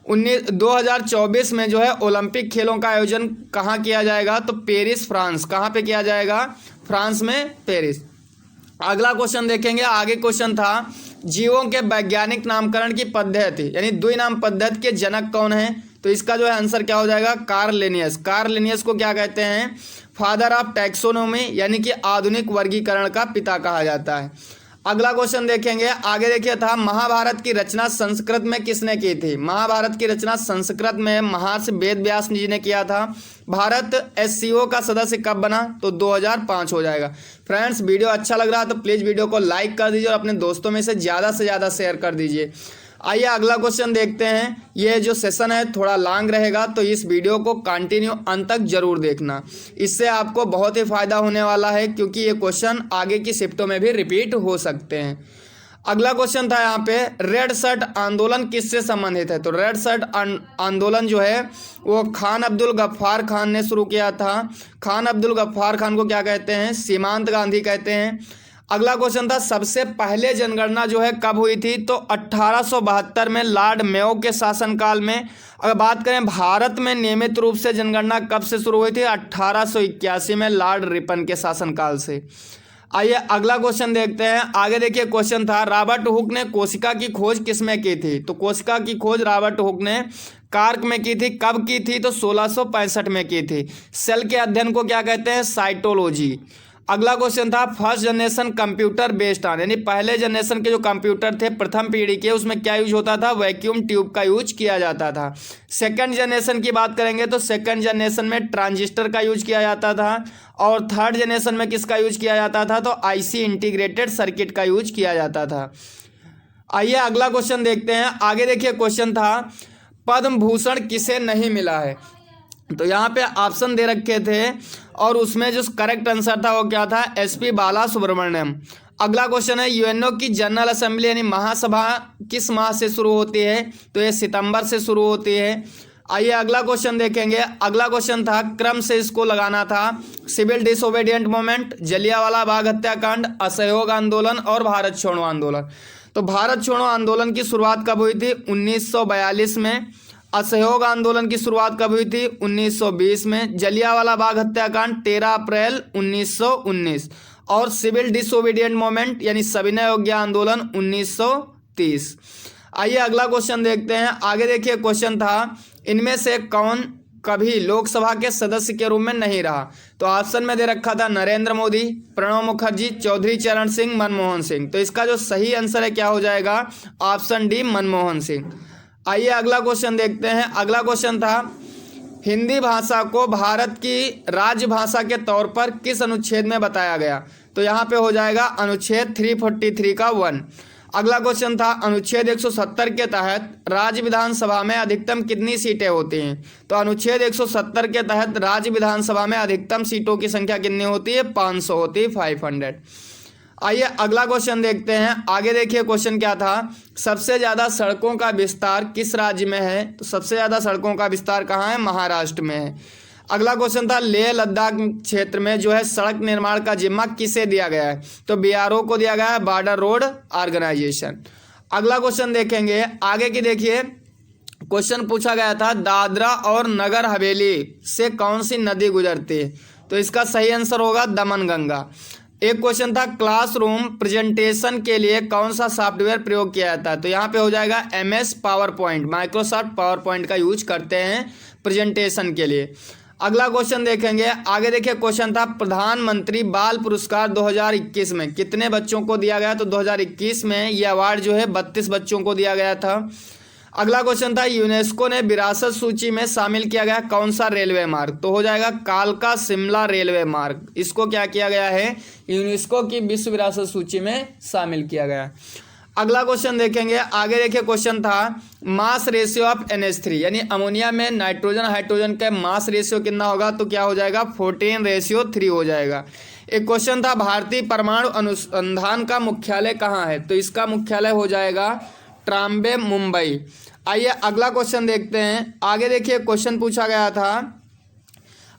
2024 में जो है ओलंपिक खेलों का आयोजन कहाँ किया जाएगा। तो पेरिस, फ्रांस। कहाँ पे किया जाएगा, फ्रांस में, पेरिस। अगला क्वेश्चन देखेंगे। आगे क्वेश्चन था जीवों के वैज्ञानिक नामकरण की पद्धति यानी द्विनाम पद्धति के जनक कौन है। तो इसका जो है आंसर क्या हो जाएगा, कार्ल लिनियस। कार्ल लिनियस को क्या कहते हैं, फादर ऑफ टैक्सोनोमी यानी कि आधुनिक वर्गीकरण का पिता कहा जाता है। अगला क्वेश्चन देखेंगे। आगे देखिए था महाभारत की रचना संस्कृत में किसने की थी। महाभारत की रचना संस्कृत में महर्षि वेद व्यास जी ने किया था। भारत SCO का सदस्य कब बना। तो 2005 हो जाएगा। फ्रेंड्स वीडियो अच्छा लग रहा है तो प्लीज़ वीडियो को लाइक कर दीजिए और अपने दोस्तों में से ज़्यादा शेयर कर दीजिए। आइए अगला क्वेश्चन देखते हैं। ये जो सेशन है थोड़ा लॉन्ग रहेगा, तो इस वीडियो को कंटिन्यू अंत तक जरूर देखना, इससे आपको बहुत ही फायदा होने वाला है, क्योंकि ये क्वेश्चन आगे की शिफ्टों में भी रिपीट हो सकते हैं। अगला क्वेश्चन था यहाँ पे रेड शर्ट आंदोलन किससे संबंधित है। तो रेड शर्ट आंदोलन जो है वो खान अब्दुल गफ्फार खान ने शुरू किया था। खान अब्दुल गफ्फार खान को क्या कहते हैं, सीमांत गांधी कहते हैं। अगला क्वेश्चन था सबसे पहले जनगणना जो है कब हुई थी। तो 1872 में लॉर्ड मेयो के शासनकाल में। अगर बात करें भारत में नियमित रूप से जनगणना कब से शुरू हुई थी, 1881 में लॉर्ड रिपन के शासनकाल से। आइए अगला क्वेश्चन देखते हैं। आगे देखिए क्वेश्चन था रॉबर्ट हुक ने कोशिका की खोज किसमें की थी। तो कोशिका की खोज रॉबर्ट हुक ने कार्क में की थी। कब की थी, तो 1665 में की थी। सेल के अध्ययन को क्या कहते हैं, साइटोलॉजी। अगला क्वेश्चन था first generation computer based on, यानी पहले जनरेशन के जो कंप्यूटर थे प्रथम पीढ़ी के, उसमें क्या यूज होता था, वैक्यूम ट्यूब का यूज किया जाता था। सेकंड जनरेशन की बात करेंगे तो सेकंड जनरेशन में ट्रांजिस्टर का यूज किया जाता था। और थर्ड जनरेशन में किसका यूज किया जाता था, तो आईसी इंटीग्रेटेड सर्किट का यूज किया जाता था। आइए अगला क्वेश्चन देखते हैं। आगे देखिए क्वेश्चन था पद्म भूषण किसे नहीं मिला है। तो यहाँ पे ऑप्शन दे रखे थे और उसमें जो करेक्ट आंसर था वो क्या था, एसपी बाला सुब्रमण्यम। अगला क्वेश्चन है यूएनओ की जनरल असेंबली यानी महासभा किस माह से शुरू होती है, तो ये सितंबर से शुरू होती है। आइए अगला क्वेश्चन देखेंगे। अगला क्वेश्चन था, क्रम से इसको लगाना था, civil disobedient movement, Jallianwala Bagh हत्याकांड, असहयोग आंदोलन और भारत छोड़ो आंदोलन। तो भारत छोड़ो आंदोलन की शुरुआत कब हुई थी, 1942 में। असहयोग आंदोलन की शुरुआत कब हुई थी, 1920 में। जलियांवाला बाग हत्याकांड 13 अप्रैल 1919 और सिविल डिसओबीडियंट मूवमेंट यानी सविनय अवज्ञा आंदोलन 1930। आइए अगला क्वेश्चन देखते हैं। आगे देखिए क्वेश्चन था, इनमें से कौन कभी लोकसभा के सदस्य के रूप में नहीं रहा, तो ऑप्शन में दे रखा था नरेंद्र मोदी, प्रणब मुखर्जी, चौधरी चरण सिंह, मनमोहन सिंह। तो इसका जो सही आंसर है क्या हो जाएगा, ऑप्शन डी मनमोहन सिंह। आइए अगला क्वेश्चन देखते हैं। अगला क्वेश्चन था, हिंदी भाषा को भारत की राजभाषा के तौर पर किस अनुच्छेद में बताया गया, तो यहाँ पे हो जाएगा अनुच्छेद 343 का 1। अगला क्वेश्चन था, अनुच्छेद 170 के तहत राज्य विधानसभा में अधिकतम कितनी सीटें होती हैं, तो अनुच्छेद 170 के तहत राज्य विधानसभा में अधिकतम सीटों की संख्या कितनी होती है, 500 होती है, 500। आइए अगला क्वेश्चन देखते हैं। आगे देखिए क्वेश्चन क्या था, सबसे ज़्यादा सड़कों का विस्तार किस राज्य में है, तो सबसे ज़्यादा सड़कों का विस्तार कहाँ है, महाराष्ट्र में है। अगला क्वेश्चन था, लेह लद्दाख क्षेत्र में जो है सड़क निर्माण का जिम्मा किसे दिया गया है, तो बीआरओ को दिया गया है, बॉर्डर रोड ऑर्गेनाइजेशन। अगला क्वेश्चन देखेंगे। आगे की देखिए क्वेश्चन पूछा गया था, दादरा और नगर हवेली से कौन सी नदी गुजरती है, तो इसका सही आंसर होगा दमनगंगा। एक क्वेश्चन था, क्लासरूम प्रेजेंटेशन के लिए कौन सा सॉफ्टवेयर प्रयोग किया जाता है, तो यहाँ पे हो जाएगा MS power point, Microsoft power point का यूज करते हैं प्रेजेंटेशन के लिए। अगला क्वेश्चन देखेंगे। आगे देखिए क्वेश्चन था, प्रधानमंत्री बाल पुरस्कार 2021 में कितने बच्चों को दिया गया, तो 2021 में ये अवार्ड जो है 32 बच्चों को दिया गया था। अगला क्वेश्चन था, यूनेस्को ने विरासत सूची में शामिल किया गया कौन सा रेलवे मार्ग, तो हो जाएगा कालका शिमला रेलवे मार्ग। इसको क्या किया गया है, यूनेस्को की विश्व विरासत सूची में शामिल किया गया। अगला क्वेश्चन देखेंगे। आगे देखिए क्वेश्चन था, मास रेशियो ऑफ NH3 यानी अमोनिया में नाइट्रोजन हाइड्रोजन का मास रेशियो कितना होगा, तो क्या हो जाएगा 14:3 हो जाएगा। एक क्वेश्चन था, भारतीय परमाणु अनुसंधान का मुख्यालय कहाँ है, तो इसका मुख्यालय हो जाएगा ट्राम्बे, मुंबई। आइए अगला क्वेश्चन देखते हैं। आगे देखिए क्वेश्चन पूछा गया था,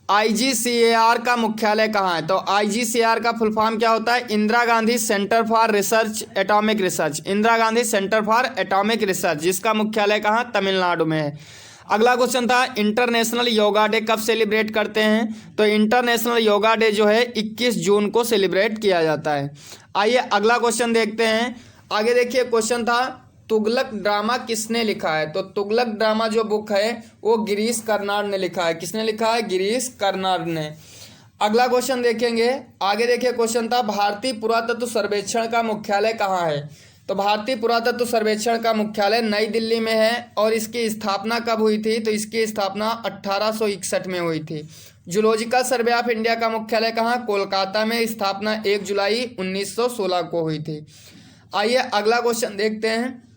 IGCAR का मुख्यालय कहाँ है, तो IGCAR का फुल फॉर्म क्या होता है, Indira Gandhi centre for research atomic research, Indira Gandhi centre for atomic research, जिसका मुख्यालय कहाँ, तमिलनाडु में है। अगला क्वेश्चन था, इंटरनेशनल योगा डे कब सेलिब्रेट करते हैं, तो इंटरनेशनल योगा डे जो है 21 जून को सेलिब्रेट किया जाता है। आइए अगला क्वेश्चन देखते हैं। आगे देखिए क्वेश्चन था, तुगलक ड्रामा किसने लिखा है, तो तुगलक ड्रामा जो बुक है वो गिरीश कर्नाड ने लिखा है। किसने लिखा है, गिरीश कर्नाड ने। अगला क्वेश्चन देखेंगे। आगे देखिए क्वेश्चन था, भारतीय पुरातत्व सर्वेक्षण का मुख्यालय कहाँ है, तो भारतीय पुरातत्व सर्वेक्षण का मुख्यालय नई दिल्ली में है और इसकी स्थापना कब हुई थी, तो इसकी स्थापना 1861 में हुई थी। जूलॉजिकल सर्वे ऑफ इंडिया का मुख्यालय कहाँ, कोलकाता में, स्थापना 1 जुलाई 1916 को हुई थी। आइए अगला क्वेश्चन देखते हैं।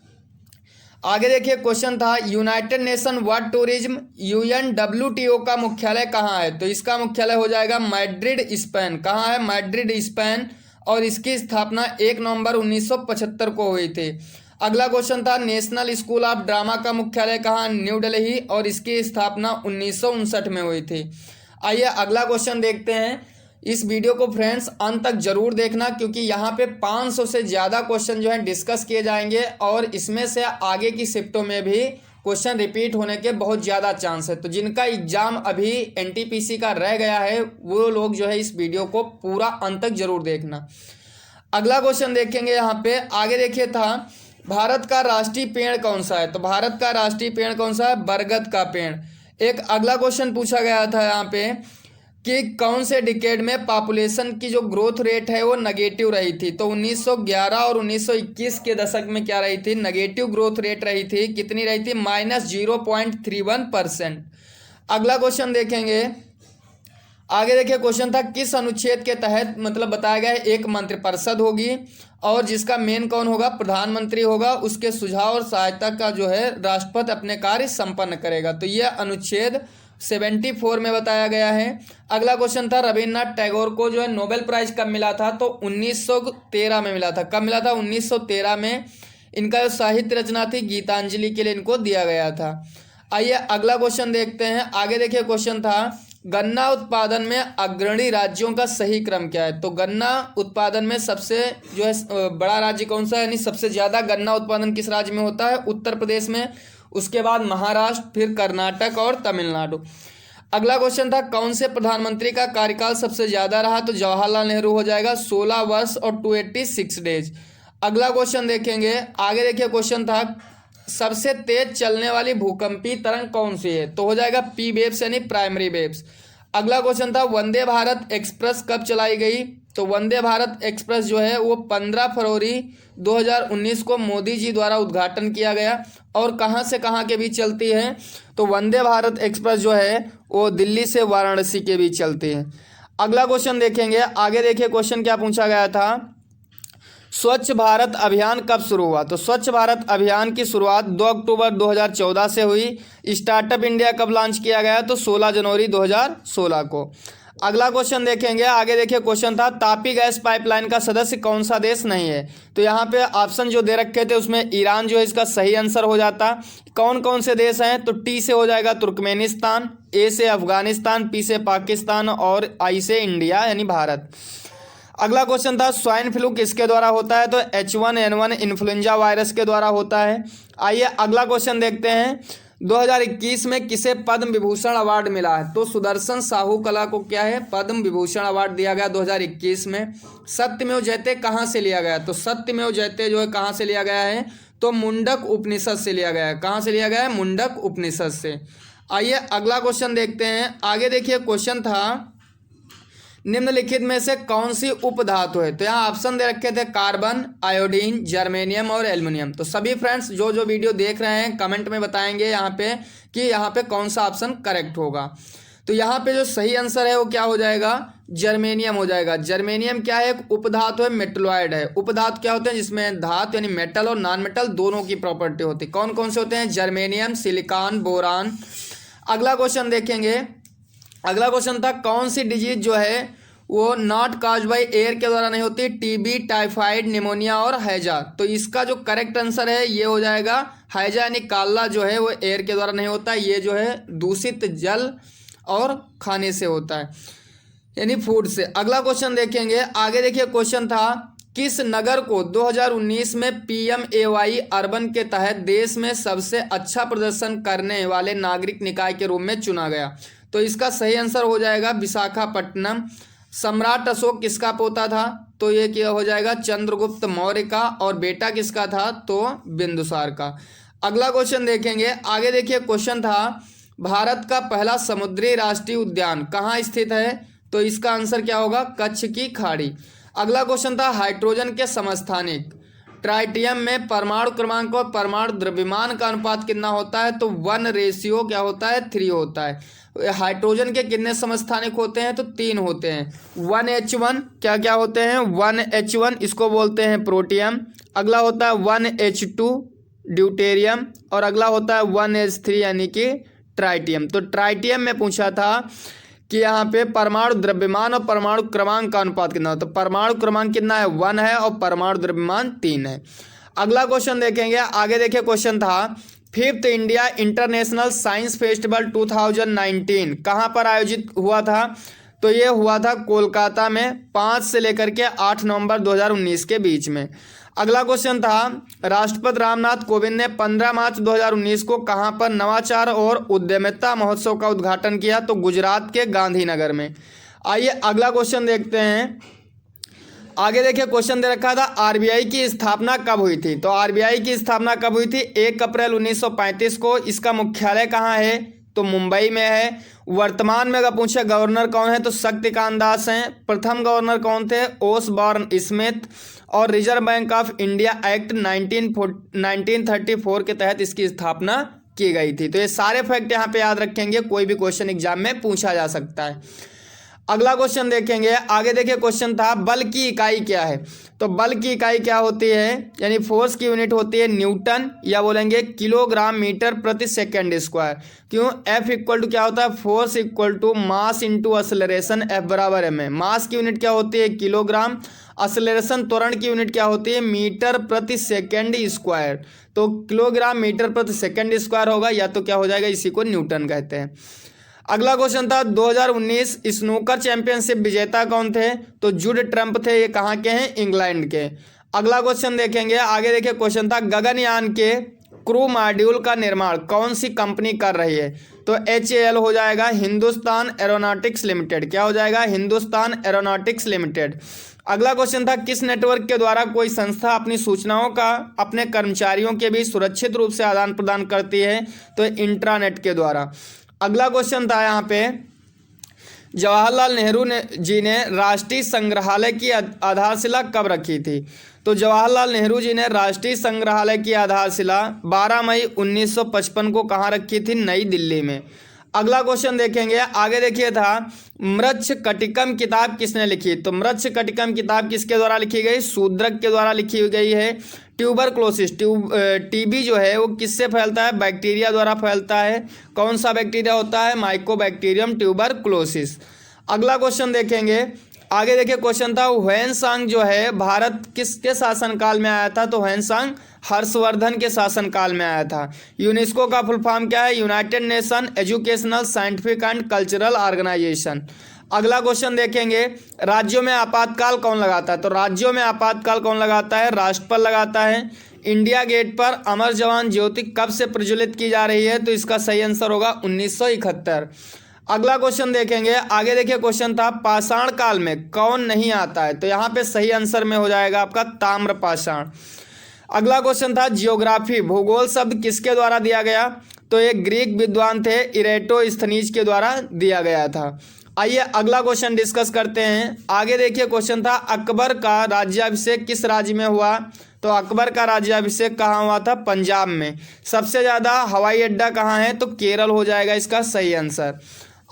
आगे देखिए क्वेश्चन था, United nation world tourism UNWTO का मुख्यालय कहाँ है, तो इसका मुख्यालय हो जाएगा मैड्रिड, स्पेन। कहाँ है, मैड्रिड, स्पेन, और इसकी स्थापना 1 नवंबर 1975 को हुई थी। अगला क्वेश्चन था, नेशनल स्कूल ऑफ ड्रामा का मुख्यालय कहाँ, न्यू दिल्ली, और इसकी स्थापना 1959 में हुई थी। आइए अगला क्वेश्चन देखते हैं। इस वीडियो को फ्रेंड्स अंत तक जरूर देखना, क्योंकि यहाँ पे 500 से ज़्यादा क्वेश्चन जो है डिस्कस किए जाएंगे और इसमें से आगे की शिफ्टों में भी क्वेश्चन रिपीट होने के बहुत ज़्यादा चांस है। तो जिनका एग्जाम अभी NTPC का रह गया है वो लोग जो है इस वीडियो को पूरा अंत तक जरूर देखना। अगला क्वेश्चन देखेंगे यहाँ पे। आगे देखिए था, भारत का राष्ट्रीय पेड़ कौन सा है, तो भारत का राष्ट्रीय पेड़ कौन सा है, बरगद का पेड़। एक अगला क्वेश्चन पूछा गया था यहाँ पे कि कौन से डिकेड में पॉपुलेशन की जो ग्रोथ रेट है वो नेगेटिव रही थी, तो 1911 और 1921 के दशक में क्या रही थी, नेगेटिव ग्रोथ रेट रही थी। कितनी रही थी, -0.31%। अगला क्वेश्चन देखेंगे। आगे देखिए क्वेश्चन था, किस अनुच्छेद के तहत मतलब बताया गया है एक मंत्रिपरिषद होगी और जिसका मेन कौन होगा, प्रधानमंत्री होगा, उसके सुझाव और सहायता का जो है राष्ट्रपति अपने कार्य संपन्न करेगा। तो यह अनुच्छेद 1974 में बताया गया है। अगला क्वेश्चन था रविन्द्रनाथ टैगोर को जो है नोबेल प्राइज कब मिला था, तो 1913 में मिला था। कब मिला था? 1913 में। इनका जो साहित्य रचना थी गीतांजलि के लिए इनको दिया गया था। आइए अगला क्वेश्चन देखते हैं। आगे देखिए क्वेश्चन था गन्ना उत्पादन में अग्रणी राज्यों का सही क्रम क्या है। तो गन्ना उत्पादन में सबसे जो है बड़ा राज्य कौन सा है, यानी सबसे ज़्यादा गन्ना उत्पादन किस राज्य में होता है? उत्तर प्रदेश में। उसके बाद महाराष्ट्र, फिर कर्नाटक और तमिलनाडु। अगला क्वेश्चन था कौन से प्रधानमंत्री का कार्यकाल सबसे ज़्यादा रहा, तो जवाहरलाल नेहरू हो जाएगा, 16 वर्ष और 286 डेज। अगला क्वेश्चन देखेंगे। आगे देखिए क्वेश्चन था सबसे तेज चलने वाली भूकंपीय तरंग कौन सी है, तो हो जाएगा पी वेव्स यानी प्राइमरी वेव्स। अगला क्वेश्चन था वंदे भारत एक्सप्रेस कब चलाई गई, तो वंदे भारत एक्सप्रेस जो है वो 15 फरवरी 2019 को मोदी जी द्वारा उद्घाटन किया गया। और कहाँ से कहाँ के बीच चलती है, तो वंदे भारत एक्सप्रेस जो है वो दिल्ली से वाराणसी के बीच चलती है। अगला क्वेश्चन देखेंगे। आगे देखिए क्वेश्चन क्या पूछा गया था, स्वच्छ भारत अभियान कब शुरू हुआ, तो स्वच्छ भारत अभियान की शुरुआत 2 अक्टूबर 2014 से हुई। स्टार्टअप इंडिया कब लॉन्च किया गया, तो 16 जनवरी 2016 को। अगला क्वेश्चन देखेंगे। आगे देखिए क्वेश्चन था तापी गैस पाइपलाइन का सदस्य कौन सा देश नहीं है, तो यहाँ पे ऑप्शन जो दे रखे थे उसमें ईरान जो है इसका सही आंसर हो जाता। कौन कौन से देश हैं, तो टी से हो जाएगा तुर्कमेनिस्तान, ए से अफगानिस्तान, पी से पाकिस्तान और आई से इंडिया यानी भारत। अगला क्वेश्चन था स्वाइन फ्लू किसके द्वारा होता है, तो H1N1 इन्फ्लुएंजा वायरस के द्वारा होता है। आइए अगला क्वेश्चन देखते हैं। 2021 में किसे पद्म विभूषण अवार्ड मिला है, तो सुदर्शन साहू कला को क्या है पद्म विभूषण अवार्ड दिया गया 2021 में। सत्यमेव जयते कहाँ से लिया गया, तो सत्यमेव जयते जो है कहाँ से लिया गया है, तो मुंडक उपनिषद से लिया गया है। कहाँ से लिया गया है, मुंडक उपनिषद से। आइए अगला क्वेश्चन देखते हैं। आगे देखिए क्वेश्चन था निम्नलिखित में से कौन सी उपधातु है, तो यहाँ ऑप्शन दे रखे थे कार्बन, आयोडीन, जर्मेनियम और एल्युमिनियम। तो सभी फ्रेंड्स जो जो वीडियो देख रहे हैं कमेंट में बताएंगे यहाँ पे कि यहाँ पे कौन सा ऑप्शन करेक्ट होगा। तो यहाँ पे जो सही आंसर है वो क्या हो जाएगा, जर्मेनियम हो जाएगा। जर्मेनियम क्या है, एक उपधातु है, मेटलॉइड है। उपधातु क्या होते हैं, जिसमें धातु यानी मेटल और नॉन मेटल दोनों की प्रॉपर्टी होती है। कौन कौन से होते हैं, जर्मेनियम, सिलिकॉन, बोरान। अगला क्वेश्चन देखेंगे। अगला क्वेश्चन था कौन सी डिजीज जो है वो नॉट काज बाई एयर के द्वारा नहीं होती, टीबी, टाइफाइड, निमोनिया और हैजा। तो इसका जो करेक्ट आंसर है ये हो जाएगा हैजा यानी काला जो है वो एयर के द्वारा नहीं होता, ये जो है दूषित जल और खाने से होता है यानी फूड से। अगला क्वेश्चन देखेंगे। आगे देखिए क्वेश्चन था किस नगर को 2019 में PMAY अर्बन के तहत देश में सबसे अच्छा प्रदर्शन करने वाले नागरिक निकाय के रूप में चुना गया, तो इसका सही आंसर हो जाएगा विशाखापट्टनम। सम्राट अशोक किसका पोता था, तो ये क्या हो जाएगा चंद्रगुप्त मौर्य का। और बेटा किसका था, तो बिंदुसार का। अगला क्वेश्चन देखेंगे। आगे देखिए क्वेश्चन था भारत का पहला समुद्री राष्ट्रीय उद्यान कहाँ स्थित है, तो इसका आंसर क्या होगा, कच्छ की खाड़ी। अगला क्वेश्चन था हाइड्रोजन के समस्थानिक ट्राइटियम में परमाणु क्रमांक और परमाणु द्रव्यमान का अनुपात कितना होता है, तो 1 क्या होता है, 3 होता है। हाइड्रोजन के कितने समस्थानिक होते हैं, तो 3 होते हैं। 1H1 क्या क्या होते हैं, 1H1 इसको बोलते हैं प्रोटियम। अगला होता है 1H2 ड्यूटेरियम और अगला होता है 1H3 यानी कि ट्राइटियम। तो ट्राइटियम में पूछा था कि यहाँ पे परमाणु द्रव्यमान और परमाणु क्रमांक का अनुपात कितना होता है, तो परमाणु क्रमांक कितना है 1 है और परमाणु द्रव्यमान 3 है। अगला क्वेश्चन देखेंगे। आगे देखिए क्वेश्चन था 5th India international science festival 2019 कहाँ पर आयोजित हुआ था, तो ये हुआ था कोलकाता में 5 से लेकर के 8 नवंबर 2019 के बीच में। अगला क्वेश्चन था राष्ट्रपति रामनाथ कोविंद ने 15 मार्च 2019 को कहाँ पर नवाचार और उद्यमिता महोत्सव का उद्घाटन किया, तो गुजरात के गांधीनगर में। आइए अगला क्वेश्चन देखते हैं। आगे देखिए क्वेश्चन दे रखा था आरबीआई की स्थापना कब हुई थी, तो आरबीआई की स्थापना कब हुई थी, 1 अप्रैल 1935 को। इसका मुख्यालय कहाँ है, तो मुंबई में है। वर्तमान में अगर पूछे गवर्नर कौन है, तो शक्तिकांत दास हैं। प्रथम गवर्नर कौन थे, ओसबॉर्न स्मिथ। और reserve bank of India act 1934 के तहत इसकी स्थापना की गई थी। तो ये सारे फैक्ट यहाँ पे याद रखेंगे, कोई भी क्वेश्चन एग्जाम में पूछा जा सकता है। अगला क्वेश्चन देखेंगे, आगे देखिए क्वेश्चन था बल की इकाई क्या है। तो बल की इकाई क्या होती है, यानी फोर्स की यूनिट होती है न्यूटन, या बोलेंगे किलोग्राम मीटर प्रति सेकेंड स्क्वायर। क्यों, F इक्वल टू क्या होता है, force equal to mass into acceleration, F बराबर m है। मास की यूनिट क्या होती है, किलोग्राम, एक्सेलरेशन त्वरण की यूनिट क्या होती है, मीटर प्रति सेकेंड स्क्वायर। तो किलोग्राम मीटर प्रति सेकेंड स्क्वायर होगा, या तो क्या हो जाएगा, इसी को न्यूटन कहते हैं। अगला क्वेश्चन था 2019 स्नूकर चैंपियनशिप विजेता कौन थे। तो जुड ट्रम्प थे, ये कहाँ के हैं, इंग्लैंड के। अगला क्वेश्चन देखेंगे, आगे देखिए क्वेश्चन था गगनयान के क्रू मॉड्यूल का निर्माण कौन सी कंपनी कर रही है। तो HAL हो जाएगा, हिंदुस्तान एरोनॉटिक्स लिमिटेड। क्या हो जाएगा, हिंदुस्तान एरोनॉटिक्स लिमिटेड। अगला क्वेश्चन था किस नेटवर्क के द्वारा कोई संस्था अपनी सूचनाओं का अपने कर्मचारियों के बीच सुरक्षित रूप से आदान प्रदान करती है। तो इंट्रानेट के द्वारा। अगला क्वेश्चन था यहाँ पे जवाहरलाल नेहरू जी ने राष्ट्रीय संग्रहालय की आधारशिला कब रखी थी। तो जवाहरलाल नेहरू जी ने राष्ट्रीय संग्रहालय की आधारशिला 12 मई 1955 को कहाँ रखी थी, नई दिल्ली में। अगला क्वेश्चन देखेंगे, आगे देखिए था मृच्छकटिकम किताब किसने लिखी। तो मृच्छकटिकम किताब किसके द्वारा लिखी गई, शूद्रक के द्वारा लिखी गई है। ट्यूबरक्लोसिस TB जो है वो किससे फैलता है, बैक्टीरिया द्वारा फैलता है। कौन सा बैक्टीरिया होता है, माइकोबैक्टीरियम ट्यूबरक्लोसिस। अगला क्वेश्चन देखेंगे, आगे देखिए क्वेश्चन था ह्वेनसांग जो है भारत किसके शासनकाल में आया था। तो ह्वेनसांग हर्षवर्धन के शासनकाल में आया था। यूनेस्को का फुल फॉर्म क्या है, United Nation Educational Scientific and Cultural Organization. अगला क्वेश्चन देखेंगे, राज्यों में आपातकाल कौन लगाता है। तो राज्यों में आपातकाल कौन लगाता है, राष्ट्रपाल लगाता है। इंडिया गेट पर अमर जवान ज्योति कब से प्रज्वलित की जा रही है। तो इसका सही आंसर होगा 1971। अगला क्वेश्चन देखेंगे, आगे देखिए क्वेश्चन था पाषाण काल में कौन नहीं आता है। तो यहाँ पे सही आंसर में हो जाएगा आपका ताम्रपाषाण। अगला क्वेश्चन था जियोग्राफी भूगोल शब्द किसके द्वारा दिया गया। तो एक ग्रीक विद्वान थे इरेटोस्थनीज के द्वारा दिया गया था। आइए अगला क्वेश्चन डिस्कस करते हैं। आगे देखिए क्वेश्चन था अकबर का राज्याभिषेक किस राज्य में हुआ। तो अकबर का राज्याभिषेक कहाँ हुआ था, पंजाब में। सबसे ज़्यादा हवाई अड्डा कहाँ है, तो केरल हो जाएगा इसका सही आंसर।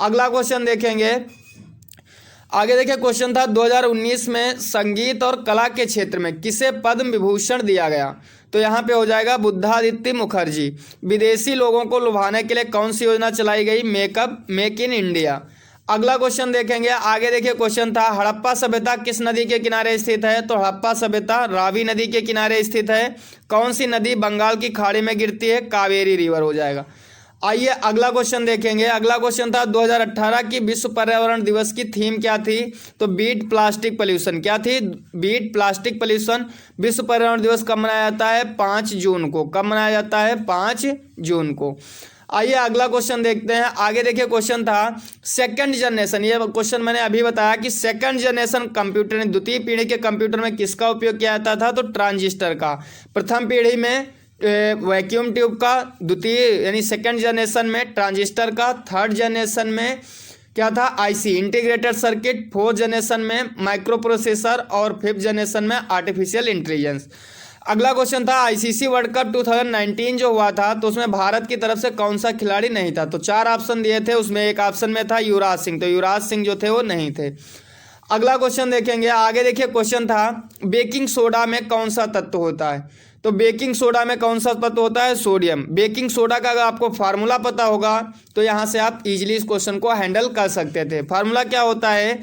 अगला क्वेश्चन देखेंगे, आगे देखिए क्वेश्चन था 2019 में संगीत और कला के क्षेत्र में किसे पद्म विभूषण दिया गया। तो यहाँ पे हो जाएगा बुद्धादित्य मुखर्जी। विदेशी लोगों को लुभाने के लिए कौन सी योजना चलाई गई, मेक इन इंडिया। अगला क्वेश्चन देखेंगे, आगे देखिए क्वेश्चन था हड़प्पा सभ्यता किस नदी के किनारे स्थित है। तो हड़प्पा सभ्यता रावी नदी के किनारे स्थित है। कौन सी नदी बंगाल की खाड़ी में गिरती है, कावेरी रिवर हो जाएगा। आइए अगला क्वेश्चन देखेंगे। अगला क्वेश्चन था 2018 की विश्व पर्यावरण दिवस की थीम क्या थी। तो बीट प्लास्टिक पोल्यूशन। क्या थी, बीट प्लास्टिक पोल्यूशन। विश्व पर्यावरण दिवस कब मनाया जाता है, 5 जून को। कब मनाया जाता है, 5 जून को। आइए अगला क्वेश्चन देखते हैं। आगे देखिए क्वेश्चन था सेकंड जनरेशन। ये क्वेश्चन मैंने अभी बताया कि सेकंड जनरेशन कंप्यूटर, द्वितीय पीढ़ी के कंप्यूटर में किसका उपयोग किया जाता था। तो ट्रांजिस्टर का। प्रथम पीढ़ी में वैक्यूम ट्यूब का, द्वितीय यानी सेकंड जनरेशन में ट्रांजिस्टर का, थर्ड जनरेशन में क्या था, IC integrated circuit, fourth generation में माइक्रो प्रोसेसर और फिफ्थ जनरेशन में आर्टिफिशियल इंटेलिजेंस। अगला क्वेश्चन था ICC वर्ल्ड कप 2019 जो हुआ था तो उसमें भारत की तरफ से कौन सा खिलाड़ी नहीं था। तो 4 ऑप्शन दिए थे, उसमें एक ऑप्शन में था युवराज सिंह। तो युवराज सिंह जो थे वो नहीं थे। अगला क्वेश्चन देखेंगे। आगे देखिए क्वेश्चन था बेकिंग सोडा में कौन सा तत्व होता है। तो बेकिंग सोडा में कौन सा तत्व होता है, सोडियम। बेकिंग सोडा का अगर आपको फार्मूला पता होगा तो यहाँ से आप इजीली इस क्वेश्चन को हैंडल कर सकते थे। फार्मूला क्या होता है,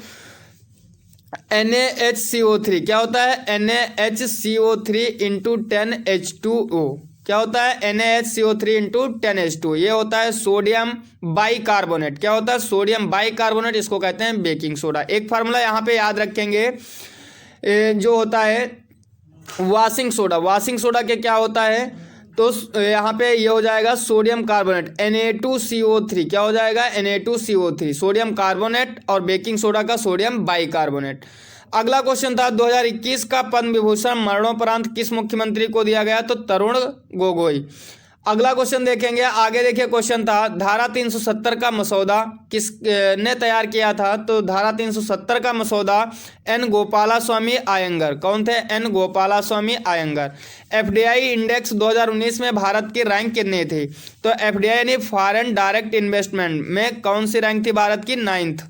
NaHCO3। क्या होता है, NaHCO3 इंटू 10H2O। क्या होता है, NaHCO3 इंटू 10H2। ये होता है सोडियम बाइकार्बोनेट। क्या होता है, सोडियम बाइकार्बोनेट, इसको कहते हैं बेकिंग सोडा। एक फार्मूला यहाँ पे याद रखेंगे जो होता है वॉशिंग सोडा। वॉशिंग सोडा के क्या होता है, तो यहाँ पे ये हो जाएगा सोडियम कार्बोनेट Na2CO3। क्या हो जाएगा, Na2CO3 सोडियम कार्बोनेट, और बेकिंग सोडा का सोडियम बाइकार्बोनेट। अगला क्वेश्चन था 2021 का पद्म विभूषण मरणोपरांत किस मुख्यमंत्री को दिया गया। तो तरुण गोगोई। अगला क्वेश्चन देखेंगे। आगे देखिए क्वेश्चन था धारा 370 का मसौदा किसने तैयार किया था। तो धारा 370 का मसौदा N गोपालास्वामी आयंगर। कौन थे, N Gopalaswamy Iyengar. FDI index 2019 में भारत की रैंक कितनी थी। तो FDI यानी फॉरेन डायरेक्ट इन्वेस्टमेंट में कौन सी रैंक थी भारत की, 9th।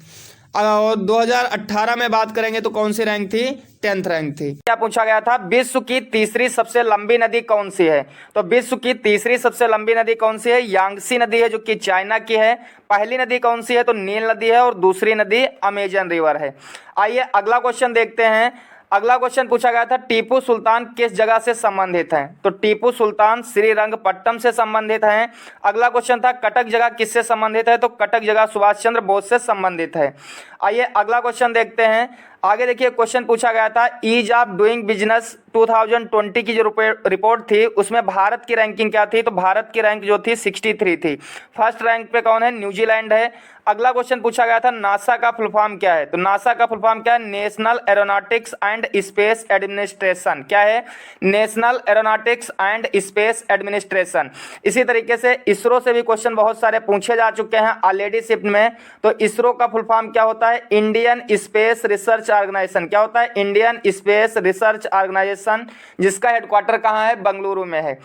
और 2018 में बात करेंगे तो कौन सी रैंक थी? 10th रैंक थी। क्या पूछा गया था? विश्व की तीसरी सबसे लंबी नदी कौन सी है? तो विश्व की तीसरी सबसे लंबी नदी कौन सी है? यांगसी नदी है, जो कि चाइना की है। पहली नदी कौन सी है? तो नील नदी है, और दूसरी नदी अमेजन रिवर है। आइए अगला क्वेश्चन देखते हैं। अगला क्वेश्चन पूछा गया था, टीपू सुल्तान किस जगह से संबंधित हैं? तो टीपू सुल्तान श्रीरंगपट्टनम से संबंधित हैं। अगला क्वेश्चन था, कटक जगह किससे संबंधित है? तो कटक जगह सुभाष चंद्र बोस से संबंधित है। आइए अगला क्वेश्चन देखते हैं। आगे देखिए, क्वेश्चन पूछा गया था, ईज ऑफ डूइंग बिजनेस 2020 की जो रिपोर्ट थी उसमें भारत की रैंकिंग क्या थी? तो भारत की रैंक जो थी 63 थी। फर्स्ट रैंक पे कौन है? न्यूजीलैंड है। अगला क्वेश्चन पूछा गया था, नासा का फुल फॉर्म क्या है? तो नासा का फुल फॉर्म क्या है? National aeronautics and space administration. क्या है? National aeronautics and space administration. इसी तरीके से इसरो से भी क्वेश्चन बहुत सारे पूछे जा चुके हैं ऑलरेडी शिफ्ट में। तो इसरो का फुल फॉर्म क्या होता है? Indian Space Research Organisation. क्या होता है? इंडियन स्पेस रिसर्च ऑर्गेनाइजेशन, जिसका हेडक्वार्टर कहाँ है? बेंगलुरु में है।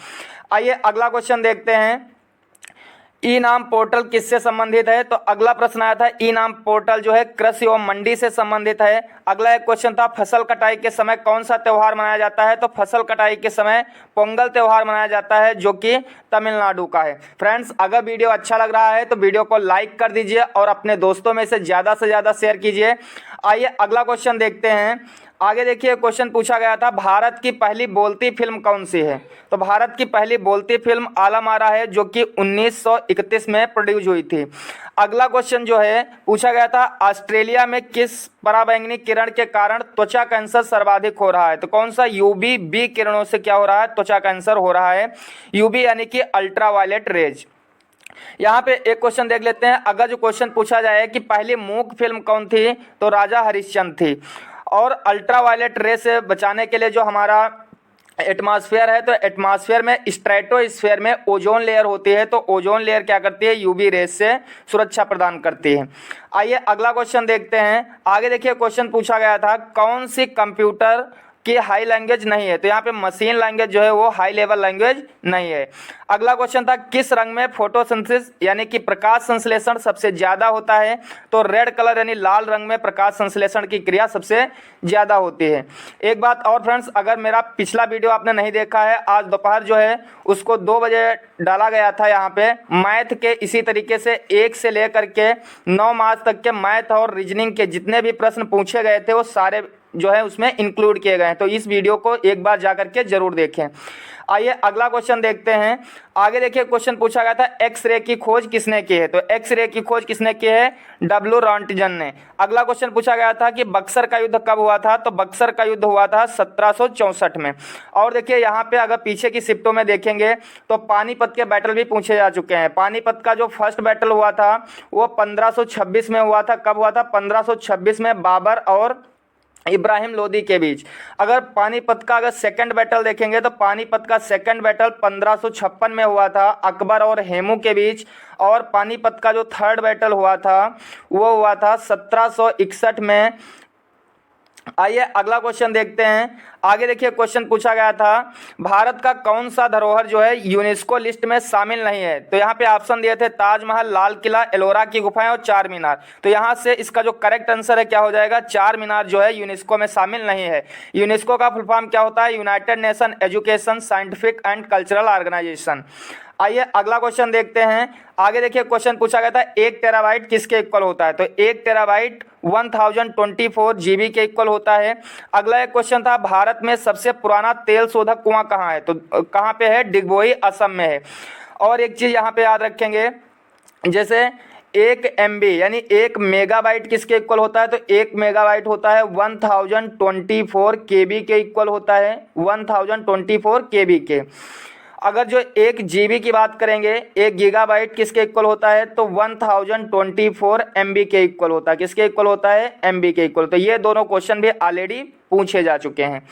आइए अगला क्वेश्चन देखते हैं, ई नाम पोर्टल किससे संबंधित है? तो अगला प्रश्न आया था, ई नाम पोर्टल जो है कृषि एवं मंडी से संबंधित है। अगला एक क्वेश्चन था, फसल कटाई के समय कौन सा त्यौहार मनाया जाता है? तो फसल कटाई के समय पोंगल त्यौहार मनाया जाता है, जो कि तमिलनाडु का है। फ्रेंड्स, अगर वीडियो अच्छा लग रहा है तो वीडियो को लाइक कर दीजिए और अपने दोस्तों में से ज़्यादा शेयर कीजिए। आइए अगला क्वेश्चन देखते हैं। आगे देखिए, क्वेश्चन पूछा गया था, भारत की पहली बोलती फिल्म कौन सी है? तो भारत की पहली बोलती फिल्म आलम आरा है, जो कि 1931 में प्रोड्यूस हुई थी। अगला क्वेश्चन जो है पूछा गया था, ऑस्ट्रेलिया में किस पराबैंगनी किरण के कारण त्वचा कैंसर सर्वाधिक हो रहा है? तो कौन सा? यूवी बी किरणों से क्या हो रहा है? त्वचा कैंसर हो रहा है। यूवी यानी कि अल्ट्रावायलेट रेज। यहाँ पे एक क्वेश्चन देख लेते हैं। अगर जो क्वेश्चन पूछा जाए कि पहली मूक फिल्म कौन थी? तो राजा हरिश्चंद्र थी। और अल्ट्रावायलेट रे से बचाने के लिए जो हमारा एटमॉस्फेयर है, तो एटमॉस्फेयर में स्ट्रेटोस्फेयर में ओजोन लेयर होती है। तो ओजोन लेयर क्या करती है? यूवी रेस से सुरक्षा प्रदान करती है। आइए अगला क्वेश्चन देखते हैं। आगे देखिए, क्वेश्चन पूछा गया था, कौन सी कंप्यूटर कि हाई लैंग्वेज नहीं है? तो यहाँ पे मशीन लैंग्वेज जो है वो हाई लेवल लैंग्वेज नहीं है। अगला क्वेश्चन था, किस रंग में फोटोसिंथेसिस यानी कि प्रकाश संश्लेषण सबसे ज़्यादा होता है? तो रेड कलर यानी लाल रंग में प्रकाश संश्लेषण की क्रिया सबसे ज़्यादा होती है। एक बात और फ्रेंड्स, अगर मेरा पिछला वीडियो आपने नहीं देखा है, आज दोपहर जो है उसको 2 बजे डाला गया था यहाँ पे मैथ के। इसी तरीके से 1 से लेकर के 9 मार्च तक के मैथ और रीजनिंग के जितने भी प्रश्न पूछे गए थे वो सारे जो है उसमें इंक्लूड किए गए हैं। तो इस वीडियो को एक बार जा करके जरूर देखें। आइए अगला क्वेश्चन देखते हैं। आगे देखिए, क्वेश्चन पूछा गया था, एक्स-रे की खोज किसने की है? तो एक्स-रे की खोज किसने की है? डब्ल्यू रॉन्टजन ने। अगला क्वेश्चन पूछा गया था कि बक्सर का युद्ध कब हुआ था? तो बक्सर का युद्ध हुआ था 1764 में। और देखिए यहाँ पे अगर पीछे की शिफ्टों में देखेंगे तो पानीपत के बैटल भी पूछे जा चुके हैं। पानीपत का जो फर्स्ट बैटल हुआ था वो 1526 में हुआ था। कब हुआ था? 1526 में, बाबर और इब्राहिम लोदी के बीच। अगर पानीपत का अगर सेकंड बैटल देखेंगे तो पानीपत का सेकंड बैटल 1556 में हुआ था, अकबर और हेमू के बीच। और पानीपत का जो थर्ड बैटल हुआ था वो हुआ था 1761 में। आइए अगला क्वेश्चन देखते हैं। आगे देखिए, क्वेश्चन पूछा गया था, भारत का कौन सा धरोहर जो है यूनेस्को लिस्ट में शामिल नहीं है? तो यहाँ पे ऑप्शन दिए थे, ताजमहल, लाल किला, एलोरा की गुफाएं और चार मीनार। तो यहाँ से इसका जो करेक्ट आंसर है क्या हो जाएगा? चार मीनार जो है यूनेस्को में शामिल नहीं है। यूनेस्को का फुल फॉर्म क्या होता है? United Nation Education, Scientific and Cultural Organization. आइए अगला क्वेश्चन देखते हैं। आगे देखिए, क्वेश्चन पूछा गया था, 1 टेराबाइट किसके इक्वल होता है? तो 1 टेराबाइट 1024 जीबी के इक्वल होता है। अगला एक क्वेश्चन था, भारत में सबसे पुराना तेल शोधक कुआं कहाँ है? तो कहाँ पे है? डिगबोई, असम में है। और एक चीज़ यहाँ पे याद रखेंगे, जैसे 1 MB यानी 1 मेगाबाइट किसके इक्वल होता है? तो 1 मेगाबाइट होता है 1024 KB के इक्वल होता है, 1024 KB के। अगर जो 1 GB की बात करेंगे, 1 गीगाबाइट किसके इक्वल होता है? तो 1024 MB के इक्वल होता है। किसके इक्वल होता है? MB के इक्वल। तो ये दोनों क्वेश्चन भी ऑलरेडी पूछे जा चुके हैं।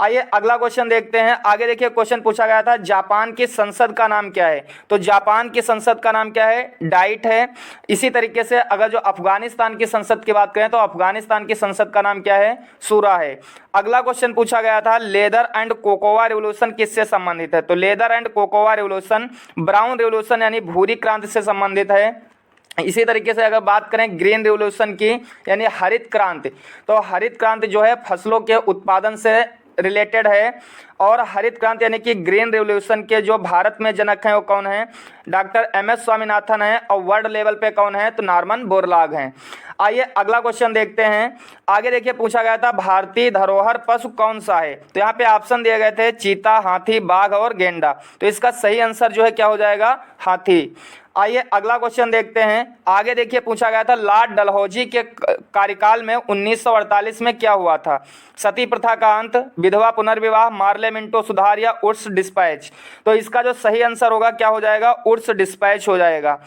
आइए अगला क्वेश्चन देखते हैं। आगे देखिए, क्वेश्चन पूछा गया था, जापान की संसद का नाम क्या है? तो जापान की संसद का नाम क्या है? डाइट है। इसी तरीके से अगर जो अफगानिस्तान की संसद की बात करें तो अफगानिस्तान की संसद का नाम क्या है? सूरा है। अगला क्वेश्चन पूछा गया था, लेदर एंड कोकोआ रिवोल्यूशन किससे संबंधित है? तो leather and cocoa revolution brown revolution यानी भूरी क्रांति से संबंधित है। इसी तरीके से अगर बात करें ग्रीन रिवोल्यूशन की यानी हरित क्रांति, तो हरित क्रांति जो है फसलों के उत्पादन से रिलेटेड है। और हरित क्रांति यानी कि ग्रीन रिवोल्यूशन के जो भारत में जनक हैं वो कौन हैं? Doctor MS. स्वामीनाथन हैं। और वर्ल्ड लेवल पे कौन है? तो नॉर्मन बोरलॉग हैं। आइए अगला क्वेश्चन देखते हैं। आगे देखिए पूछा गया था भारतीय धरोहर पशु कौन सा है? तो यहाँ पे ऑप्शन दिए गए थे चीता, हाथी, बाघ और गेंडा। तो इसका सही आंसर जो है क्या हो जाएगा? हाथी। आइए अगला क्वेश्चन देखते हैं। आगे देखिए पूछा गया था लॉर्ड डलहौजी के कार्यकाल में 1948 में क्या हुआ था? सती प्रथा का अंत, विधवा पुनर्विवाह, मार्लेमेंटो सुधार या उर्स डिस्पैच। तो इसका जो सही आंसर होगा क्या हो जाएगा? उर्स डिस्पैच हो जाएगा।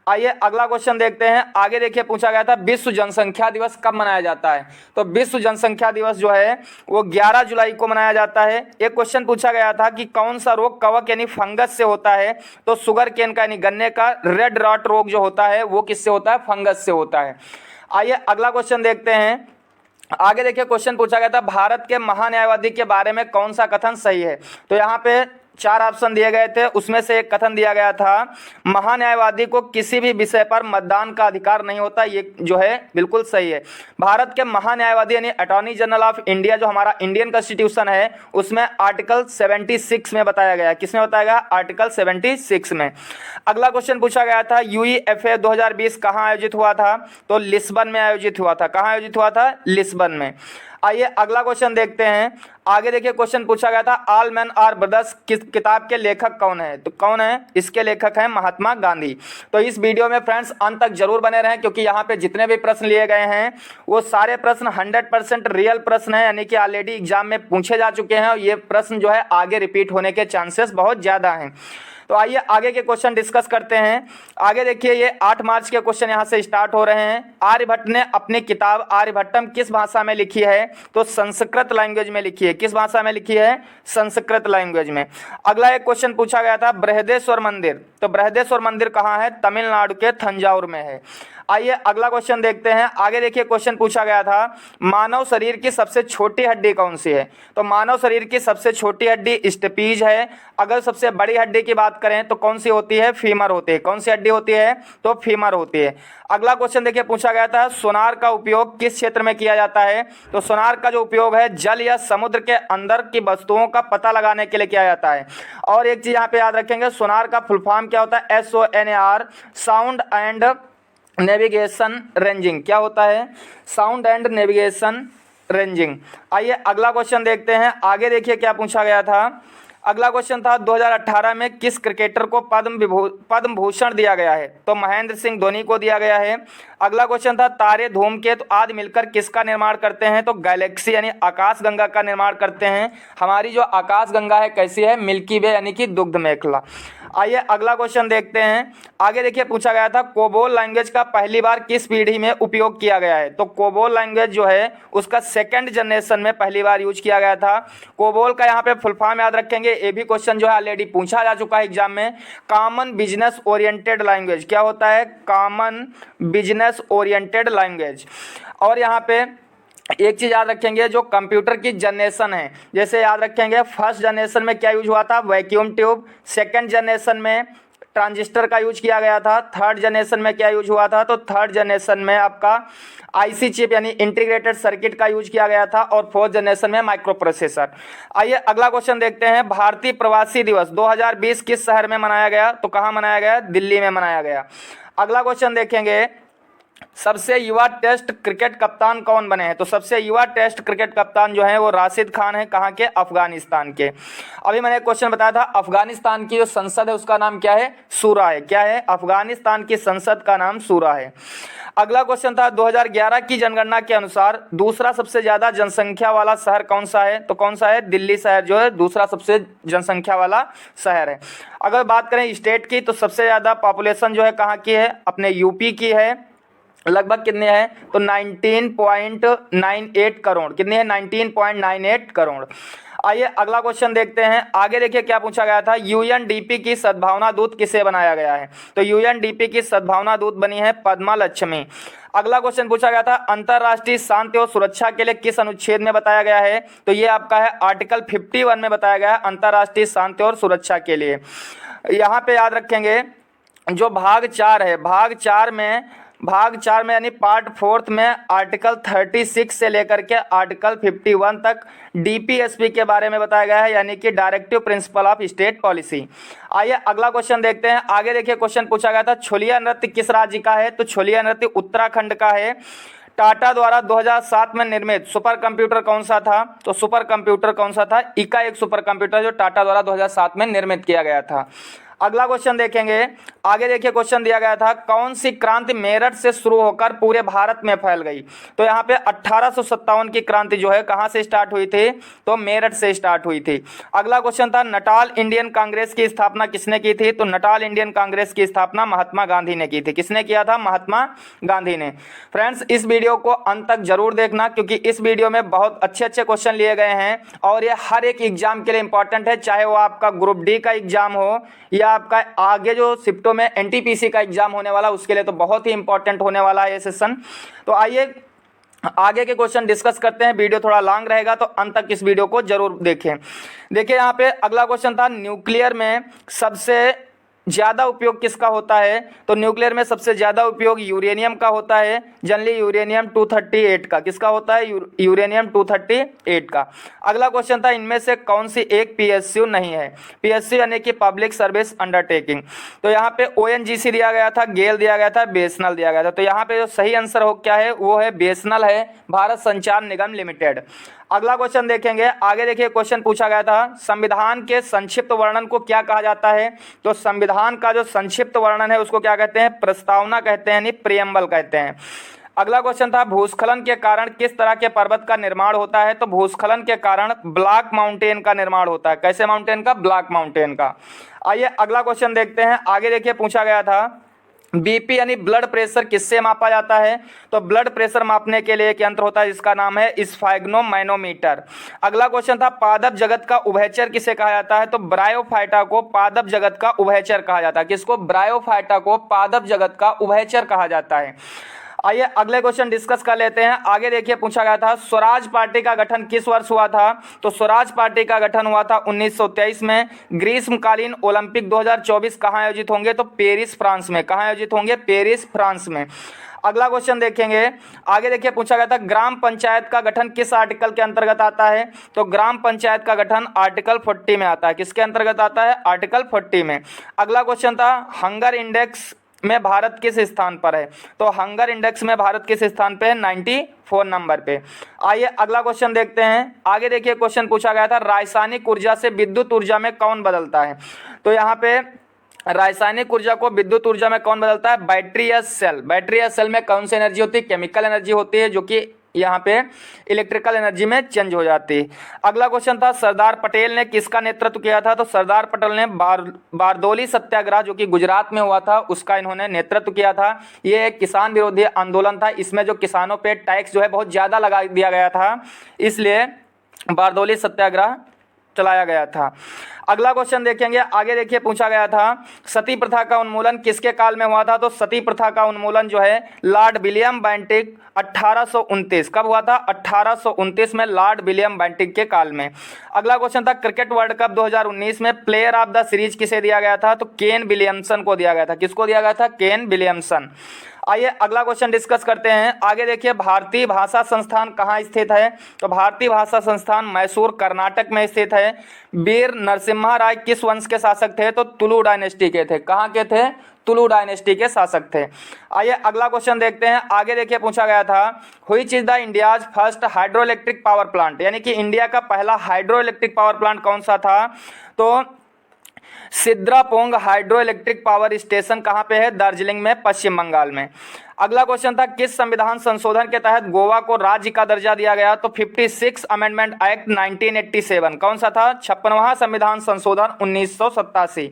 आइए अगला क्वेश्चन देखते हैं। आगे देखिए पूछा गया था विश्व जनसंख्या दिवस कब मनाया जाता है? तो विश्व जनसंख्या दिवस जो है वो 11 जुलाई को मनाया जाता है। एक क्वेश्चन पूछा गया था कि कौन सा रोग कवक यानी फंगस से होता है? तो शुगर केन का यानी गन्ने का रेड रॉट रोग जो होता है वो किससे होता है? फंगस से होता है। आइए अगला क्वेश्चन देखते हैं। आगे देखिए क्वेश्चन पूछा गया था भारत के महान्यायवादी के बारे में कौन सा कथन सही है? तो यहाँ पे 4 ऑप्शन दिए गए थे, उसमें से एक कथन दिया गया था महान्यायवादी को किसी भी विषय पर मतदान का अधिकार नहीं होता। ये जो है बिल्कुल सही है। भारत के महान्यायवादी यानी अटॉर्नी जनरल ऑफ इंडिया जो हमारा इंडियन कॉन्स्टिट्यूशन है उसमें आर्टिकल 76 में बताया गया। किसमें बताया गया? आर्टिकल 76 में। अगला क्वेश्चन पूछा गया था UEFA 2020 कहाँ आयोजित हुआ था? तो लिस्बन में आयोजित हुआ था। कहाँ आयोजित हुआ था? लिस्बन में। आइए अगला क्वेश्चन देखते हैं। आगे देखिए क्वेश्चन पूछा गया था ऑल मैन आर ब्रदर्स किस किताब के लेखक कौन है? तो कौन है? इसके लेखक हैं महात्मा गांधी। तो इस वीडियो में फ्रेंड्स अंत तक जरूर बने रहें क्योंकि यहाँ पे जितने भी प्रश्न लिए गए हैं वो सारे प्रश्न 100% रियल प्रश्न है, यानी कि ऑलरेडी एग्जाम में पूछे जा चुके हैं और ये प्रश्न जो है आगे रिपीट होने के चांसेस बहुत ज़्यादा हैं। तो आइए आगे के क्वेश्चन डिस्कस करते हैं। आगे देखिए ये 8 मार्च के क्वेश्चन यहाँ से स्टार्ट हो रहे हैं। आर्यभट्ट ने अपनी किताब आर्यभट्टम किस भाषा में लिखी है? तो संस्कृत लैंग्वेज में लिखी है। किस भाषा में लिखी है? संस्कृत लैंग्वेज में। अगला एक क्वेश्चन पूछा गया था बृहदेश्वर मंदिर। तो बृहदेश्वर मंदिर कहाँ है? तमिलनाडु के तंजावुर में है। आइए अगला क्वेश्चन देखते हैं। आगे देखिए क्वेश्चन पूछा गया था मानव शरीर की सबसे छोटी हड्डी कौन सी है? तो मानव शरीर की सबसे छोटी हड्डी स्टेपीज है। अगर सबसे बड़ी हड्डी की बात करें तो कौन सी होती है? फीमर होती है। कौन सी हड्डी होती है? तो फीमर होती है। अगला क्वेश्चन देखिए पूछा गया था सोनार का उपयोग किस क्षेत्र में किया जाता है? तो सोनार का जो उपयोग है जल या समुद्र के अंदर की वस्तुओं का पता लगाने के लिए किया जाता है। और एक चीज यहाँ पे याद रखेंगे सोनार का फुल फॉर्म क्या होता है? SONAR sound and navigation ranging. क्या होता है? Sound and navigation ranging. आइए अगला क्वेश्चन देखते हैं। आगे देखिए क्या पूछा गया था। अगला क्वेश्चन था 2018 में किस क्रिकेटर को पद्म भूषण दिया गया है? तो महेंद्र सिंह धोनी को दिया गया है। अगला क्वेश्चन था तारे धूमकेतु आदि मिलकर किसका निर्माण करते हैं? तो गैलेक्सी यानी आकाश गंगा का निर्माण करते हैं। हमारी जो आकाश गंगा है कैसी है? मिल्की वे यानी कि दुग्ध मेखला। आइए अगला क्वेश्चन देखते हैं। आगे देखिए पूछा गया था कोबोल लैंग्वेज का पहली बार किस पीढ़ी में उपयोग किया गया है? तो कोबोल लैंग्वेज जो है उसका 2nd जनरेशन में पहली बार यूज किया गया था। कोबोल का यहाँ पे फुल फॉर्म याद रखेंगे। ये भी क्वेश्चन जो है ऑलरेडी पूछा जा चुका है एग्जाम में। Common business oriented language. क्या होता है? Common business oriented language. और यहाँ पे एक चीज याद रखेंगे जो कंप्यूटर की जनरेशन है, जैसे याद रखेंगे फर्स्ट जनरेशन में क्या यूज हुआ था? Vacuum tube. 2nd जनरेशन में ट्रांजिस्टर का यूज किया गया था। 3rd जनरेशन में क्या यूज हुआ था? तो 3rd जनरेशन में आपका IC चिप यानी इंटीग्रेटेड सर्किट का यूज किया गया था। और 4th जनरेशन में माइक्रो प्रोसेसर। आइए अगला क्वेश्चन देखते हैं। भारतीय प्रवासी दिवस 2020 किस शहर में मनाया गया? तो कहाँ मनाया गया? दिल्ली में मनाया गया। अगला क्वेश्चन देखेंगे सबसे युवा टेस्ट क्रिकेट कप्तान कौन बने हैं? तो सबसे युवा टेस्ट क्रिकेट कप्तान जो है वो राशिद खान है। कहाँ के? अफगानिस्तान के। अभी मैंने एक क्वेश्चन बताया था अफगानिस्तान की जो संसद है उसका नाम क्या है? शूरा है। क्या है? अफगानिस्तान की संसद का नाम शूरा है। अगला क्वेश्चन था 2011 की जनगणना के अनुसार दूसरा सबसे ज्यादा जनसंख्या वाला शहर कौन सा है? तो कौन सा है? दिल्ली शहर जो है दूसरा सबसे जनसंख्या वाला शहर है। अगर बात करें स्टेट की तो सबसे ज्यादा पॉपुलेशन जो है कहाँ की है? अपने यूपी की है। लगभग कितने हैं? तो 19.98 करोड़। कितने हैं? 19.98 करोड़। आइए अगला क्वेश्चन देखते हैं। आगे देखिए क्या पूछा गया था UNDP की सद्भावना दूत किसे बनाया गया है? तो UNDP की सद्भावना दूत बनी है पद्मा लक्ष्मी। अगला क्वेश्चन पूछा गया था अंतरराष्ट्रीय शांति और सुरक्षा के लिए किस अनुच्छेद में बताया गया है? तो ये आपका है आर्टिकल 51 में बताया गया है अंतरराष्ट्रीय शांति और सुरक्षा के लिए। यहाँ पे याद रखेंगे जो भाग चार में यानी पार्ट फोर्थ में आर्टिकल 36 से लेकर के आर्टिकल 51 तक डीपीएसपी के बारे में बताया गया है, यानी कि directive principle of state policy. आइए अगला क्वेश्चन देखते हैं। आगे देखिए, क्वेश्चन पूछा गया था छुलिया नृत्य किस राज्य का है? तो छुलिया नृत्य उत्तराखंड का है। टाटा द्वारा 2007 में निर्मित सुपर कंप्यूटर कौन सा था? तो सुपर कंप्यूटर कौन सा था? इका एक सुपर कंप्यूटर जो टाटा द्वारा 2007 में निर्मित किया गया था। अगला क्वेश्चन देखेंगे। आगे देखिए, क्वेश्चन दिया गया था कौन सी क्रांति मेरठ से शुरू होकर पूरे भारत में फैल गई? तो यहाँ पे 1857 की क्रांति जो है कहाँ से स्टार्ट हुई थी? तो मेरठ से स्टार्ट हुई थी। अगला क्वेश्चन था नटाल इंडियन कांग्रेस की स्थापना किसने की थी? तो नटाल इंडियन कांग्रेस की स्थापना महात्मा गांधी ने की थी। किसने किया था? महात्मा गांधी ने। फ्रेंड्स, इस वीडियो को अंत तक जरूर देखना, क्योंकि इस वीडियो में बहुत अच्छे अच्छे क्वेश्चन लिए गए हैं और ये हर एक एग्जाम के लिए इंपॉर्टेंट है, चाहे वो आपका ग्रुप डी का एग्जाम हो या आपका आगे जो शिफ्टों में एनटीपीसी का एग्जाम होने वाला, उसके लिए तो बहुत ही इंपॉर्टेंट होने वाला है ये सेशन। तो आइए आगे के क्वेश्चन डिस्कस करते हैं। वीडियो थोड़ा लॉन्ग रहेगा तो अंत तक इस वीडियो को जरूर देखें। देखिए, यहाँ पे अगला क्वेश्चन था न्यूक्लियर में सबसे ज़्यादा उपयोग किसका होता है? तो न्यूक्लियर में सबसे ज़्यादा उपयोग यूरेनियम का होता है, जनरली यूरेनियम 238 का। किसका होता है? यूरेनियम 238 का। अगला क्वेश्चन था इनमें से कौन सी एक पीएसयू नहीं है? पीएसयू यानी कि पब्लिक सर्विस अंडरटेकिंग। तो यहाँ पे ओएनजीसी दिया गया था, गेल दिया गया था, बीएसएनएल दिया गया था। तो यहाँ पे जो सही आंसर हो क्या है? वो है बीएसएनएल है, भारत संचार निगम लिमिटेड। अगला क्वेश्चन देखेंगे। आगे देखिए, क्वेश्चन पूछा गया था संविधान के संक्षिप्त वर्णन को क्या कहा जाता है? तो संविधान का जो संक्षिप्त वर्णन है उसको क्या कहते हैं? प्रस्तावना कहते हैं, यानी प्रियम्बल कहते हैं। अगला क्वेश्चन था भूस्खलन के कारण किस तरह के पर्वत का निर्माण होता है? तो भूस्खलन के कारण ब्लैक माउंटेन का निर्माण होता है। कैसे माउंटेन का? ब्लैक माउंटेन का। आइए अगला क्वेश्चन देखते हैं। आगे देखिए, पूछा गया था बीपी यानी ब्लड प्रेशर किससे मापा जाता है? तो ब्लड प्रेशर मापने के लिए एक यंत्र होता है जिसका नाम है स्फैग्नोमैनोमीटर। अगला क्वेश्चन था पादप जगत का उभयचर किसे कहा जाता है? तो ब्रायोफाइटा को पादप जगत का उभयचर कहा जाता है। किसको? ब्रायोफाइटा को पादप जगत का उभयचर कहा जाता है। आइए अगले क्वेश्चन डिस्कस कर लेते हैं। आगे देखिए, पूछा गया था स्वराज पार्टी का गठन किस वर्ष हुआ था? तो स्वराज पार्टी का गठन हुआ था 1923 में। ग्रीष्मकालीन ओलंपिक 2024 कहाँ आयोजित होंगे? तो पेरिस फ्रांस में। कहाँ आयोजित होंगे? पेरिस फ्रांस में। अगला क्वेश्चन देखेंगे। आगे देखिए, पूछा गया था ग्राम पंचायत का गठन किस आर्टिकल के अंतर्गत आता है? तो ग्राम पंचायत का गठन आर्टिकल 40 में आता है। किसके अंतर्गत आता है? आर्टिकल 40 में। अगला क्वेश्चन था हंगर इंडेक्स में भारत किस स्थान पर है? तो हंगर इंडेक्स में भारत किस स्थान पे है? 94 नंबर पे। आइए अगला क्वेश्चन देखते हैं। आगे देखिए, क्वेश्चन पूछा गया था रासायनिक ऊर्जा से विद्युत ऊर्जा में कौन बदलता है? तो यहाँ पे रासायनिक ऊर्जा को विद्युत ऊर्जा में कौन बदलता है? बैटरी या सेल। बैटरी या सेल में कौन सी एनर्जी होती है? केमिकल एनर्जी होती है, जो कि यहाँ पे इलेक्ट्रिकल एनर्जी में चेंज हो जाती है। अगला क्वेश्चन था सरदार पटेल ने किसका नेतृत्व किया था? तो सरदार पटेल ने बारदोली सत्याग्रह जो कि गुजरात में हुआ था उसका इन्होंने नेतृत्व किया था। ये एक किसान विरोधी आंदोलन था। इसमें जो किसानों पे टैक्स जो है बहुत ज़्यादा लगा दिया गया था, इसलिए बारदोली सत्याग्रह चलाया गया था। अगला क्वेश्चन देखेंगे। आगे देखिए, पूछा गया था सती प्रथा का उन्मूलन किसके काल में हुआ था? तो सती प्रथा का उन्मूलन जो है लॉर्ड विलियम बेंटिक 1829 कब हुआ था? 1829 में लॉर्ड विलियम बेंटिक के काल में। अगला क्वेश्चन था क्रिकेट वर्ल्ड कप 2019 में प्लेयर ऑफ द सीरीज किसे दिया गया था? तो केन विलियमसन को दिया गया था। किसको दिया गया था? Kane Williamson. आइए अगला क्वेश्चन डिस्कस करते हैं। आगे देखिए, भारतीय भाषा संस्थान कहाँ स्थित है? तो भारतीय भाषा संस्थान मैसूर कर्नाटक में स्थित है। वीर नरसिम्हा राय किस वंश के शासक थे? तो तुलु डायनेस्टी के थे। कहाँ के थे? तुलु डायनेस्टी के शासक थे। आइए अगला क्वेश्चन देखते हैं। आगे देखिए, पूछा गया था which is the India's first hydro electric power plant, यानी कि इंडिया का पहला हाइड्रो इलेक्ट्रिक पावर प्लांट कौन सा था? तो सिद्रापोंग हाइड्रो इलेक्ट्रिक पावर स्टेशन कहाँ पे है? दार्जिलिंग में, पश्चिम बंगाल में। अगला क्वेश्चन था किस संविधान संशोधन के तहत गोवा को राज्य का दर्जा दिया गया? तो 56 अमेंडमेंट एक्ट 1987। कौन सा था? 56वां संविधान संशोधन 1987।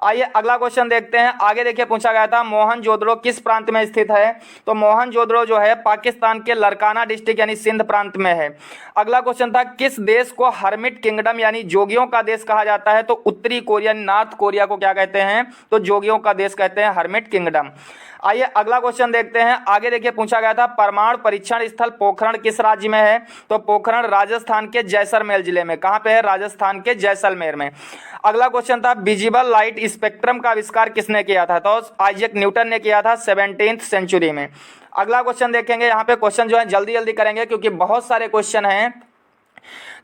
आइए अगला क्वेश्चन देखते हैं। आगे देखिए, पूछा गया था मोहनजोदड़ो किस प्रांत में स्थित है? तो मोहनजोदड़ो जो है पाकिस्तान के लरकाना डिस्ट्रिक्ट यानी सिंध प्रांत में है। अगला क्वेश्चन था किस देश को हर्मिट किंगडम यानी जोगियों का देश कहा जाता है? तो उत्तरी कोरिया, नॉर्थ कोरिया को क्या कहते हैं? तो जोगियों का देश कहते हैं, हर्मिट किंगडम। आइए अगला क्वेश्चन देखते हैं। आगे देखिए पूछा गया था परमाणु परीक्षण स्थल पोखरण किस राज्य में है? तो पोखरण राजस्थान के जैसलमेर जिले में। कहाँ पे है? राजस्थान के जैसलमेर में। अगला क्वेश्चन था विजिबल लाइट स्पेक्ट्रम का आविष्कार किसने किया था? तो आइजैक न्यूटन ने किया था 17th सेंचुरी में। अगला क्वेश्चन देखेंगे। यहाँ पे क्वेश्चन जो है जल्दी जल्दी करेंगे क्योंकि बहुत सारे क्वेश्चन हैं।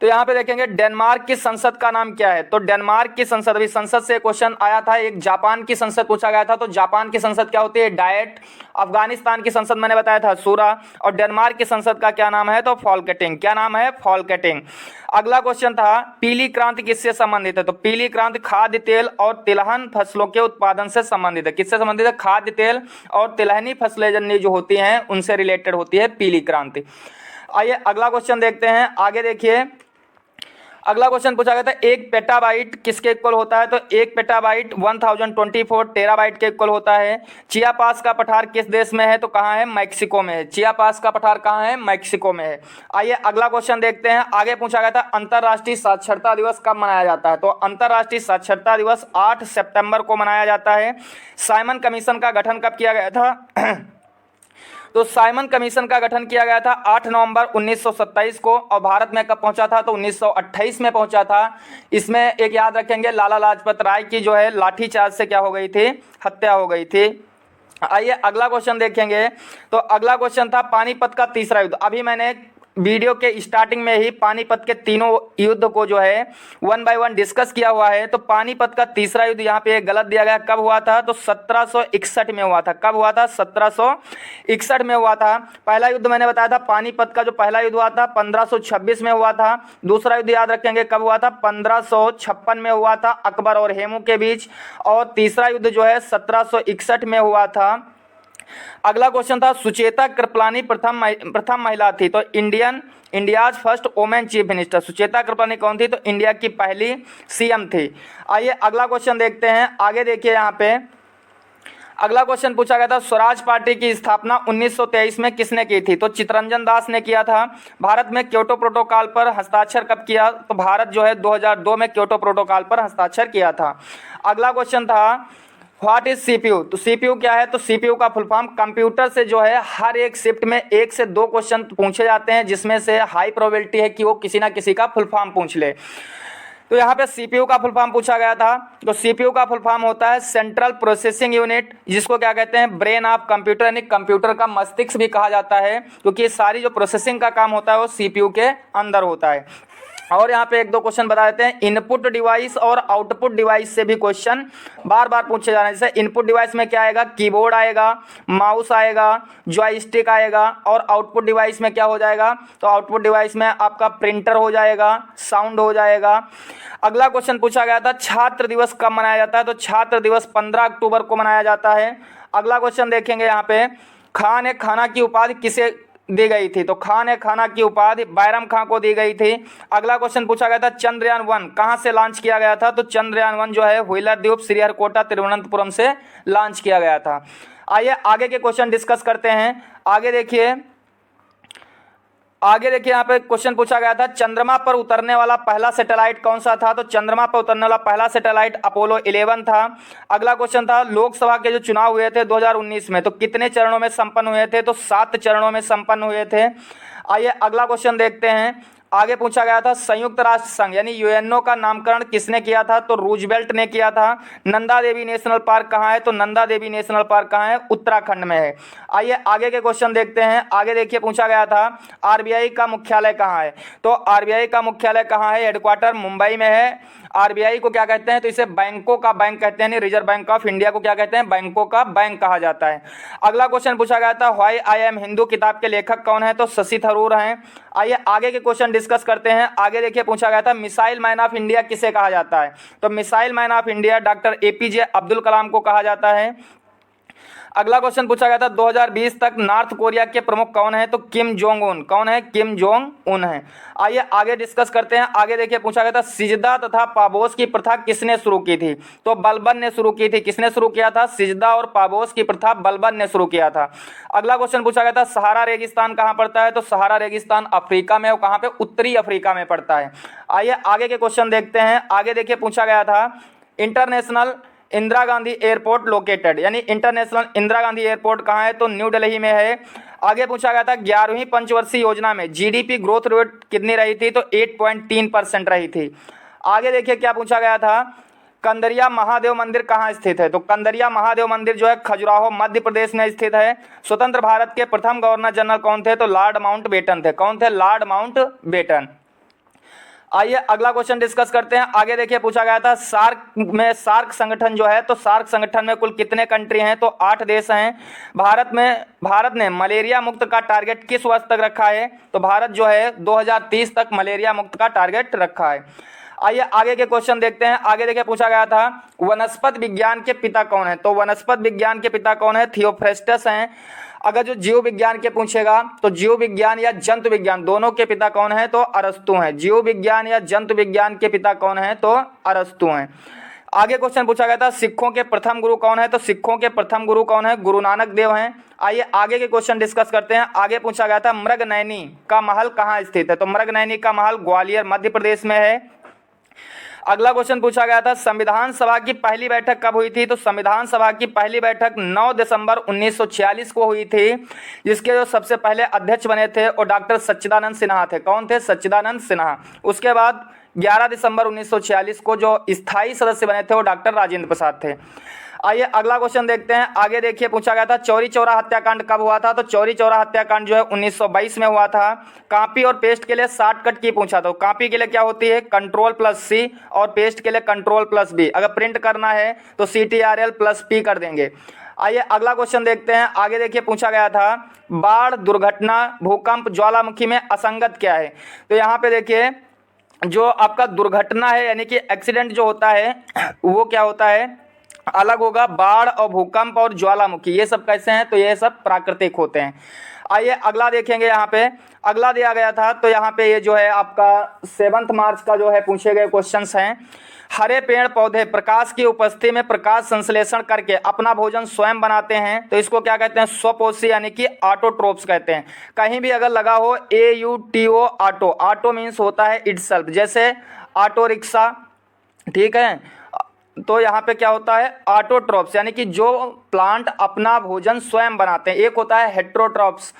तो यहाँ पे देखेंगे डेनमार्क की संसद का नाम क्या है? तो डेनमार्क की संसद, अभी संसद से क्वेश्चन आया था, एक जापान की संसद पूछा गया था। तो जापान की संसद क्या होती है? डायट। अफगानिस्तान की संसद मैंने बताया था सूरा। और डेनमार्क की संसद का क्या नाम है? तो फॉल्केटिंग। क्या नाम है? फॉल्केटिंग। अगला क्वेश्चन था पीली क्रांति किससे संबंधित है? तो पीली क्रांति खाद्य तेल और तिलहन फसलों के उत्पादन से संबंधित है। किससे संबंधित है? खाद्य तेल और तिलहनी फसलें जन्य जो होती हैं उनसे रिलेटेड होती है पीली क्रांति। आइए अगला क्वेश्चन देखते हैं। आगे देखिए अगला क्वेश्चन पूछा गया था एक पेटाबाइट किसके इक्वल होता है? तो एक पेटाबाइट 1024 टेराबाइट के इक्वल होता है। चियापास का पठार किस देश में है? तो कहाँ है? मैक्सिको में है। चियापास का पठार कहाँ है? मैक्सिको में है। आइए अगला क्वेश्चन देखते हैं। आगे पूछा गया था अंतर्राष्ट्रीय साक्षरता दिवस कब मनाया जाता है? तो अंतर्राष्ट्रीय साक्षरता दिवस 8 सितंबर को मनाया जाता है। साइमन कमीशन का गठन कब किया गया था? तो साइमन कमीशन का गठन किया गया था 8 नवंबर 1927 को। और भारत में कब पहुंचा था? तो 1928 में पहुंचा था। इसमें एक याद रखेंगे लाला लाजपत राय की जो है लाठीचार्ज से क्या हो गई थी? हत्या हो गई थी। आइए अगला क्वेश्चन देखेंगे। तो अगला क्वेश्चन था पानीपत का तीसरा युद्ध। अभी मैंने वीडियो के स्टार्टिंग में ही पानीपत के तीनों युद्ध को जो है 1 बाय 1 डिस्कस किया हुआ है। तो पानीपत का तीसरा युद्ध यहाँ पे गलत दिया गया। कब हुआ था? तो 1761 में हुआ था। कब हुआ था? 1761 में हुआ था। पहला युद्ध मैंने बताया था पानीपत का जो पहला युद्ध हुआ था 1526 में हुआ था। दूसरा युद्ध याद रखेंगे कब हुआ था? 1556 में हुआ था अकबर और हेमू के बीच। और तीसरा युद्ध जो है 1761 में हुआ था। अगला क्वेश्चन था सुचेता कृपलानी प्रथम महिला थी। तो India's first women chief minister Sucheta Kripalani कौन थी? तो इंडिया की पहली सीएम थी। आइए अगला क्वेश्चन देखते हैं। आगे देखिए यहाँ पे अगला क्वेश्चन पूछा गया था स्वराज पार्टी की स्थापना 1923 में किसने की थी? तो चित्तरंजन दास ने किया था। भारत में क्योटो प्रोटोकॉल पर हस्ताक्षर कब किया? तो भारत जो है 2002 में क्योटो प्रोटोकॉल पर हस्ताक्षर किया था। अगला क्वेश्चन था व्हाट इज सीपीयू? तो सीपीयू क्या है? तो सीपीयू का फुल फॉर्म कंप्यूटर से जो है हर एक शिफ्ट में 1 से 2 क्वेश्चन पूछे जाते हैं जिसमें से हाई प्रोबेबिलिटी है कि वो किसी ना किसी का फुल फॉर्म पूछ ले। तो यहाँ पे सीपीयू का फुल फॉर्म पूछा गया था। तो सीपीयू का फुल फॉर्म होता है सेंट्रल प्रोसेसिंग यूनिट, जिसको क्या कहते हैं? ब्रेन ऑफ कंप्यूटर, यानी कंप्यूटर का मस्तिष्क भी कहा जाता है क्योंकि सारी जो प्रोसेसिंग का काम होता है वो सीपीयू के अंदर होता है। और यहाँ पे 1-2 क्वेश्चन बता देते हैं। इनपुट डिवाइस और आउटपुट डिवाइस से भी क्वेश्चन बार बार पूछे जा रहे हैं। जैसे इनपुट डिवाइस में क्या आएगा? कीबोर्ड आएगा, माउस आएगा, जॉयस्टिक आएगा। और आउटपुट डिवाइस में क्या हो जाएगा? तो आउटपुट डिवाइस में आपका प्रिंटर हो जाएगा, साउंड हो जाएगा। अगला क्वेश्चन पूछा गया था छात्र दिवस कब मनाया जाता है? तो छात्र दिवस 15 अक्टूबर को मनाया जाता है। अगला क्वेश्चन देखेंगे यहाँ पे खान ए खाना की उपाधि किसे दी गई थी? तो खान ए खाना की उपाधि बैरम खां को दी गई थी। अगला क्वेश्चन पूछा गया था चंद्रयान 1 कहां से लॉन्च किया गया था? तो चंद्रयान 1 जो है व्हीलर द्वीप श्रीहरिकोटा तिरुवनंतपुरम से लॉन्च किया गया था। आइए आगे के क्वेश्चन डिस्कस करते हैं। आगे देखिए यहाँ पे क्वेश्चन पूछा गया था चंद्रमा पर उतरने वाला पहला सैटेलाइट कौन सा था? तो चंद्रमा पर उतरने वाला पहला सैटेलाइट अपोलो 11 था। अगला क्वेश्चन था लोकसभा के जो चुनाव हुए थे 2019 में तो कितने चरणों में संपन्न हुए थे? तो 7 चरणों में संपन्न हुए थे। आइए अगला क्वेश्चन देखते हैं। आगे पूछा गया था संयुक्त राष्ट्र संघ यानी यूएनओ का नामकरण किसने किया था? तो रूजवेल्ट ने किया था। नंदा देवी नेशनल पार्क कहाँ है? तो नंदा देवी नेशनल पार्क कहाँ है? उत्तराखंड में है। आइए आगे के क्वेश्चन देखते हैं। आगे देखिए पूछा गया था आरबीआई का मुख्यालय कहाँ है? तो आरबीआई का मुख्यालय कहाँ है? हेडक्वार्टर मुंबई में है। आरबीआई को क्या कहते हैं? तो इसे बैंकों का बैंक कहते हैं। रिजर्व बैंक ऑफ इंडिया को क्या कहते हैं? बैंकों का बैंक कहा जाता है। अगला क्वेश्चन पूछा गया था व्हाई आई एम हिंदू किताब के लेखक कौन है? तो शशि थरूर हैं। आइए आगे के क्वेश्चन डिस्कस करते हैं। आगे देखिए पूछा गया था मिसाइल मैन ऑफ इंडिया किसे कहा जाता है? तो missile man of India doctor APJ Abdul Kalam को कहा जाता है। अगला क्वेश्चन पूछा गया था 2020 तक नॉर्थ कोरिया के प्रमुख कौन है? तो किम जोंग उन। कौन है? किम जोंग उन है। आइए आगे डिस्कस करते हैं। आगे देखिए पूछा गया था सिजदा तथा पाबोस की प्रथा किसने शुरू की थी? तो बलबन ने शुरू की थी। किसने शुरू किया था? सिजदा और पाबोस की प्रथा बलबन ने शुरू किया था। अगला क्वेश्चन पूछा गया था सहारा रेगिस्तान कहाँ पड़ता है? तो सहारा रेगिस्तान अफ्रीका में और कहाँ पे? उत्तरी अफ्रीका में पड़ता है। आइए आगे के क्वेश्चन देखते हैं। आगे देखिए पूछा गया था international Indira Gandhi airport located, यानी इंटरनेशनल इंदिरा गांधी एयरपोर्ट कहाँ है, तो न्यू दिल्ली में है। आगे पूछा गया था 11वीं पंचवर्षीय योजना में जीडीपी ग्रोथ रेट कितनी रही थी, तो 8.3% रही थी। आगे देखिए क्या पूछा गया था, कंदरिया महादेव मंदिर कहाँ स्थित है, तो कंदरिया महादेव मंदिर जो है खजुराहो मध्य प्रदेश में स्थित है। स्वतंत्र भारत के प्रथम गवर्नर जनरल कौन थे, तो लॉर्ड माउंटबेटन थे। कौन थे, लॉर्ड माउंटबेटन। आइए अगला क्वेश्चन डिस्कस करते हैं। आगे देखिए पूछा गया था सार्क संगठन जो है, तो सार्क संगठन में कुल कितने कंट्री हैं, तो 8 देश हैं। भारत ने मलेरिया मुक्त का टारगेट किस वर्ष तक रखा है, तो भारत जो है 2030 तक मलेरिया मुक्त का टारगेट रखा है। आइए आगे के क्वेश्चन देखते हैं। आगे देखिए पूछा गया था वनस्पति विज्ञान के पिता कौन है, तो वनस्पति विज्ञान के पिता कौन है, थियोफ्रेस्टस हैं। अगर जो जीव विज्ञान के पूछेगा तो जीव विज्ञान या जंतु विज्ञान दोनों के पिता कौन है, तो अरस्तु हैं। जीव विज्ञान या जंतु विज्ञान के पिता कौन है, तो अरस्तु हैं। आगे क्वेश्चन पूछा गया था सिखों के प्रथम गुरु कौन है, तो सिखों के प्रथम गुरु कौन है, गुरु नानक देव हैं। आइए आगे के क्वेश्चन डिस्कस करते हैं। आगे पूछा गया था मृगनयनी का महल कहाँ स्थित है, तो मृगनयनी का महल ग्वालियर मध्य प्रदेश में है। अगला क्वेश्चन पूछा गया था संविधान सभा की पहली बैठक कब हुई थी, तो संविधान सभा की पहली बैठक 9 दिसंबर 1946 को हुई थी, जिसके जो सबसे पहले अध्यक्ष बने थे वो डॉक्टर सच्चिदानंद सिन्हा थे। कौन थे, सच्चिदानंद सिन्हा। उसके बाद 11 दिसंबर 1946 को जो स्थायी सदस्य बने थे वो डॉक्टर राजेंद्र प्रसाद थे। आइए अगला क्वेश्चन देखते हैं। आगे देखिए पूछा गया था चौरी चौरा हत्याकांड कब हुआ था, तो चौरी चौरा हत्याकांड जो है 1922 में हुआ था। कॉपी और पेस्ट के लिए शॉर्टकट की पूछा, तो कॉपी के लिए क्या होती है Ctrl+C और पेस्ट के लिए Ctrl+V। अगर प्रिंट करना है तो Ctrl+P कर देंगे। आइए अगला क्वेश्चन देखते हैं। आगे देखिए पूछा गया था बाढ़, दुर्घटना, भूकंप, ज्वालामुखी में असंगत क्या है, तो यहाँ पे देखिए जो आपका दुर्घटना है यानी कि एक्सीडेंट जो होता है वो क्या होता है, अलग होगा। बाढ़ और भूकंप और ज्वालामुखी ये सब कैसे हैं, तो ये सब प्राकृतिक होते हैं। आइए अगला देखेंगे। यहाँ पे अगला दिया गया था, तो यहाँ पे ये जो है आपका 7 मार्च का जो है पूछे गए क्वेश्चंस हैं। हरे पेड़ पौधे प्रकाश की उपस्थिति में प्रकाश संश्लेषण करके अपना भोजन स्वयं बनाते हैं, तो इसको क्या कहते हैं, स्वपोषी यानी कि ऑटोट्रोप्स कहते हैं। कहीं भी अगर लगा हो AUTO ऑटो, ऑटो मीन्स होता है इटसेल्फ, जैसे ऑटो रिक्शा, ठीक है, तो यहाँ पे क्या होता है ऑटोट्रोप्स यानी कि जो प्लांट अपना भोजन स्वयं बनाते हैं। एक होता है हेट्रोट्रोप्स।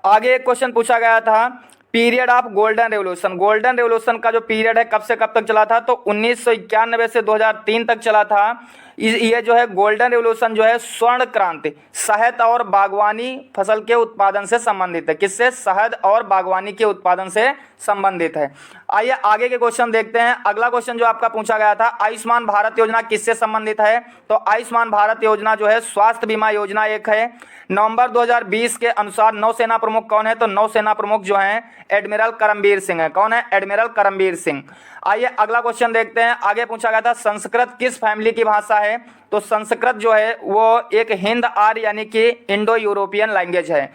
आगे एक क्वेश्चन पूछा गया था period of golden revolution. Golden revolution का जो पीरियड है कब से कब तक चला था, तो 1991 से 2003 तक चला था। ये जो है गोल्डन रेवोल्यूशन जो है स्वर्ण क्रांति, शहद और बागवानी फसल के उत्पादन से संबंधित है। किससे, शहद और बागवानी के उत्पादन से संबंधित है। आइए आगे के क्वेश्चन देखते हैं। अगला क्वेश्चन जो आपका पूछा गया था आयुष्मान भारत योजना किससे संबंधित है, तो आयुष्मान भारत योजना जो है स्वास्थ्य बीमा योजना एक है। नवंबर 2020 के अनुसार नौसेना प्रमुख कौन है, तो नौसेना प्रमुख जो हैं एडमिरल करमबीर सिंह है। कौन है, एडमिरल करमबीर सिंह। आइए अगला क्वेश्चन देखते हैं। आगे पूछा गया था संस्कृत किस फैमिली की भाषा है, तो संस्कृत जो है वो एक हिंद आर्य यानी कि इंडो यूरोपियन लैंग्वेज है।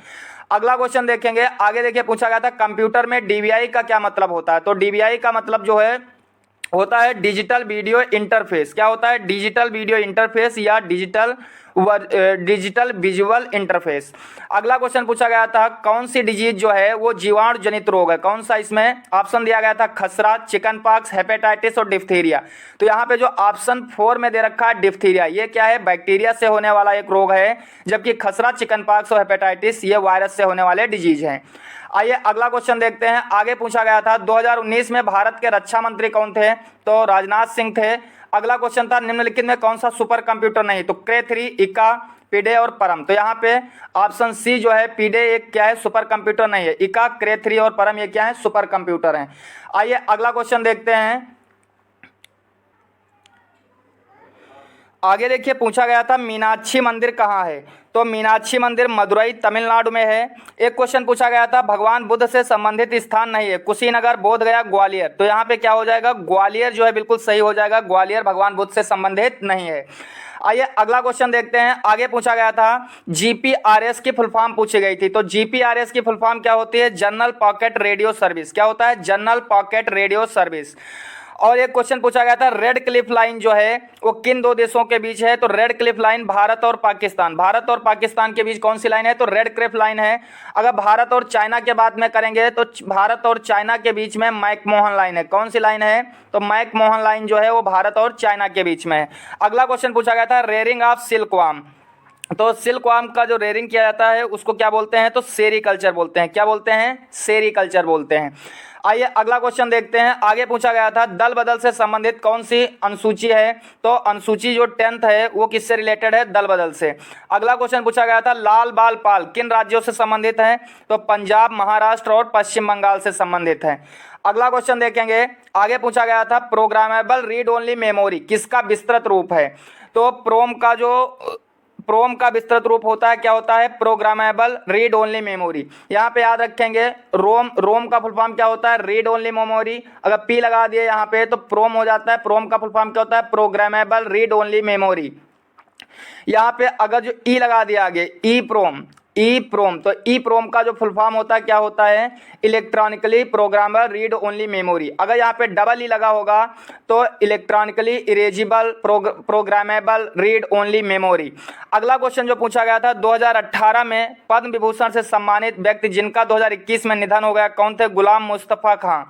अगला क्वेश्चन देखेंगे। आगे देखिए पूछा गया था कंप्यूटर में DVI का क्या मतलब होता है, तो DVI का मतलब जो है होता है डिजिटल वीडियो इंटरफेस। क्या होता है, डिजिटल वीडियो इंटरफेस या डिजिटल विजुअल इंटरफेस। अगला क्वेश्चन पूछा गया था कौन सी डिजीज जो है वो जीवाणु जनित रोग है, कौन सा, इसमें ऑप्शन दिया गया था खसरा, चिकन पॉक्स, हेपेटाइटिस और डिप्थीरिया। तो यहाँ पे जो ऑप्शन 4 में दे रखा है डिप्थीरिया, ये क्या है, बैक्टीरिया से होने वाला एक रोग है, जबकि खसरा, चिकन पॉक्स और हेपेटाइटिस ये वायरस से होने वाले डिजीज हैं। आइए अगला क्वेश्चन देखते हैं। आगे पूछा गया था 2019 में भारत के रक्षा मंत्री कौन थे, तो राजनाथ सिंह थे। अगला क्वेश्चन था निम्नलिखित में कौन सा सुपर कंप्यूटर नहीं, तो Cray-3, इका, पीडे और परम। तो यहाँ पे ऑप्शन सी जो है पीडे एक क्या है, सुपर कंप्यूटर नहीं है। इका, Cray-3 और परम ये क्या है, सुपर कंप्यूटर हैं। आइए अगला क्वेश्चन देखते हैं। आगे देखिए पूछा गया था मीनाक्षी मंदिर कहाँ है, तो मीनाक्षी मंदिर मदुरई तमिलनाडु में है। एक क्वेश्चन पूछा गया था भगवान बुद्ध से संबंधित स्थान नहीं है, कुशीनगर, बोधगया, ग्वालियर। तो यहाँ पे क्या हो जाएगा, ग्वालियर जो है बिल्कुल सही हो जाएगा, ग्वालियर भगवान बुद्ध से संबंधित नहीं है। आइए अगला क्वेश्चन देखते हैं। आगे पूछा गया था GPRS की फुल फॉर्म पूछी गई थी, तो GPRS की फुल फॉर्म क्या होती है, जनरल पॉकेट रेडियो सर्विस। क्या होता है, जनरल पॉकेट रेडियो सर्विस। और एक क्वेश्चन पूछा गया था, रेड क्लिफ लाइन जो है वो किन दो देशों के बीच है? तो रेड क्लिफ लाइन भारत और पाकिस्तान के बीच कौन सी लाइन है? तो रेड क्लिफ लाइन है। अगर भारत और चाइना के बात में करेंगे तो भारत और चाइना के बीच में मैकमोहन लाइन है। कौन सी लाइन है? तो मैकमोहन लाइन जो है वो भारत और चाइना के बीच में है। अगला क्वेश्चन पूछा गया था, रेयरिंग ऑफ सिल्कवार्म। तो सिल्कवार्म का जो रेयरिंग किया जाता है उसको क्या बोलते हैं? तो सेरीकल्चर बोलते हैं। क्या बोलते हैं? सेरीकल्चर बोलते हैं। आइए अगला क्वेश्चन देखते हैं। आगे पूछा गया था, दल बदल से संबंधित कौन सी अनुसूची है? तो अनुसूची जो 10th है वो किससे रिलेटेड है? दल बदल से। अगला क्वेश्चन पूछा गया था, लाल बाल पाल किन राज्यों से संबंधित है? तो पंजाब, महाराष्ट्र और पश्चिम बंगाल से संबंधित है। अगला क्वेश्चन देखेंगे। आगे पूछा गया था, प्रोग्रामेबल रीड ओनली मेमोरी किसका विस्तृत रूप है? तो प्रोम का विस्तृत रूप होता है, क्या होता है? Programmable read only memory. यहाँ पे याद रखेंगे, रोम का फुल फॉर्म क्या होता है? Read only memory. अगर पी लगा दिए यहाँ पे तो प्रोम हो जाता है। प्रोम का फुल फॉर्म क्या होता है? Programmable read only memory. यहाँ पे अगर जो ई लगा दिया आगे, ई प्रोम, तो ई प्रोम का जो फुल फॉर्म होता है क्या होता है? Electronically programmable read only memory. अगर यहाँ पे डबल ई लगा होगा तो electronically erasable programmable read only memory. अगला क्वेश्चन जो पूछा गया था, 2018 में पद्म विभूषण से सम्मानित व्यक्ति जिनका 2021 में निधन हो गया कौन थे? गुलाम मुस्तफ़ा खां।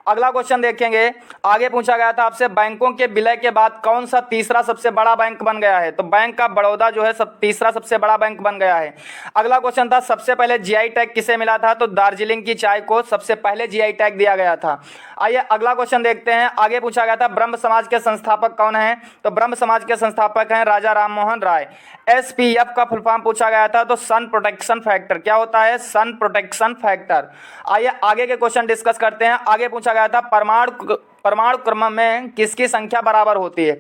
अगला क्वेश्चन देखेंगे। आगे पूछा गया था आपसे, बैंकों के विलय के बाद कौन सा तीसरा सबसे बड़ा बैंक बन गया है? तो बैंक ऑफ बड़ौदा जो है तीसरा सबसे बड़ा बैंक बन गया है। अगला क्वेश्चन था, सबसे पहले जीआई टैग किसे मिला था? तो दार्जिलिंग की चाय को सबसे पहले जीआई टैग दिया गया था। आइए अगला क्वेश्चन देखते हैं। आगे पूछा गया था, ब्रह्म समाज के संस्थापक कौन है? तो ब्रह्म समाज के संस्थापक हैं राजा राम मोहन राय। SPF का फुल फॉर्म पूछा गया था, तो सन प्रोटेक्शन फैक्टर। क्या होता है? Sun protection factor. आइए आगे के क्वेश्चन डिस्कस करते हैं। आगे पूछा गया था, परमाणु क्रम में किसकी संख्या बराबर होती है?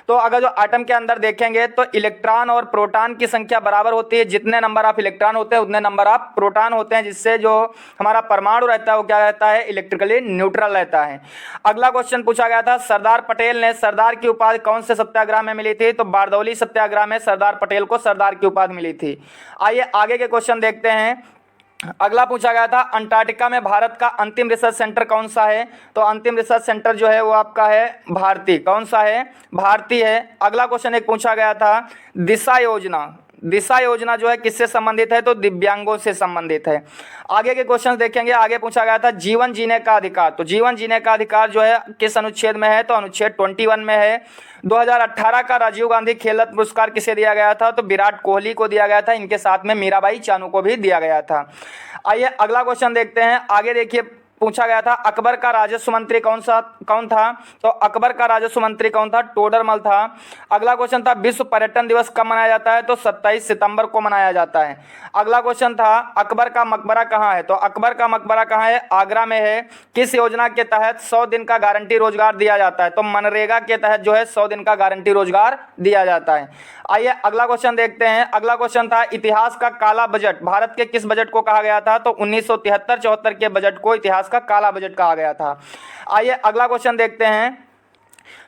तो अगर जो एटम के अंदर देखेंगे तो इलेक्ट्रॉन और प्रोटॉन की संख्या बराबर होती है। जितने नंबर ऑफ इलेक्ट्रॉन होते हैं उतने नंबर ऑफ प्रोटॉन होते हैं, जिससे जो हमारा परमाणु रहता है वो क्या रहता है? इलेक्ट्रिकली न्यूट्रल रहता है। अगला क्वेश्चन पूछा गया था, सरदार पटेल ने सरदार की उपाधि कौन से सत्याग्रह में मिली थी? तो बारदौली सत्याग्रह में सरदार पटेल को सरदार की उपाधि मिली थी। आइए आगे के क्वेश्चन देखते हैं। अगला पूछा गया था, अंटार्कटिका में भारत का अंतिम रिसर्च सेंटर कौन सा है? तो अंतिम रिसर्च सेंटर जो है वो आपका है भारती। कौन सा है? भारती है। अगला क्वेश्चन एक पूछा गया था, दिशा योजना जो है किससे संबंधित है? तो दिव्यांगों से संबंधित है। आगे के क्वेश्चन देखेंगे। आगे पूछा गया था, जीवन जीने का अधिकार। तो जीवन जीने का अधिकार जो है किस अनुच्छेद में है? तो अनुच्छेद 21 में है। 2018 का राजीव गांधी खेल रत्न पुरस्कार किसे दिया गया था? तो विराट कोहली को दिया गया था। इनके साथ में मीराबाई चानू को भी दिया गया था। आइए अगला क्वेश्चन देखते हैं। आगे देखिए, पूछा गया था, अकबर का राजस्व मंत्री कौन था? तो अकबर का राजस्व मंत्री कौन था? टोडरमल था। अगला क्वेश्चन था, विश्व पर्यटन दिवस कब मनाया जाता है? तो 27 सितंबर को मनाया जाता है। अगला क्वेश्चन था, अकबर का मकबरा कहाँ है? तो अकबर का मकबरा कहाँ है? आगरा में है। किस योजना के तहत 100 दिन का गारंटी रोजगार दिया जाता है? तो मनरेगा के तहत जो है 100 दिन का गारंटी रोजगार दिया जाता है। आइए अगला क्वेश्चन देखते हैं। अगला क्वेश्चन था, इतिहास का काला बजट भारत के किस बजट को कहा गया था? तो 1973-74 के बजट को इतिहास का काला बजट कहा गया था। आइए अगला क्वेश्चन देखते हैं।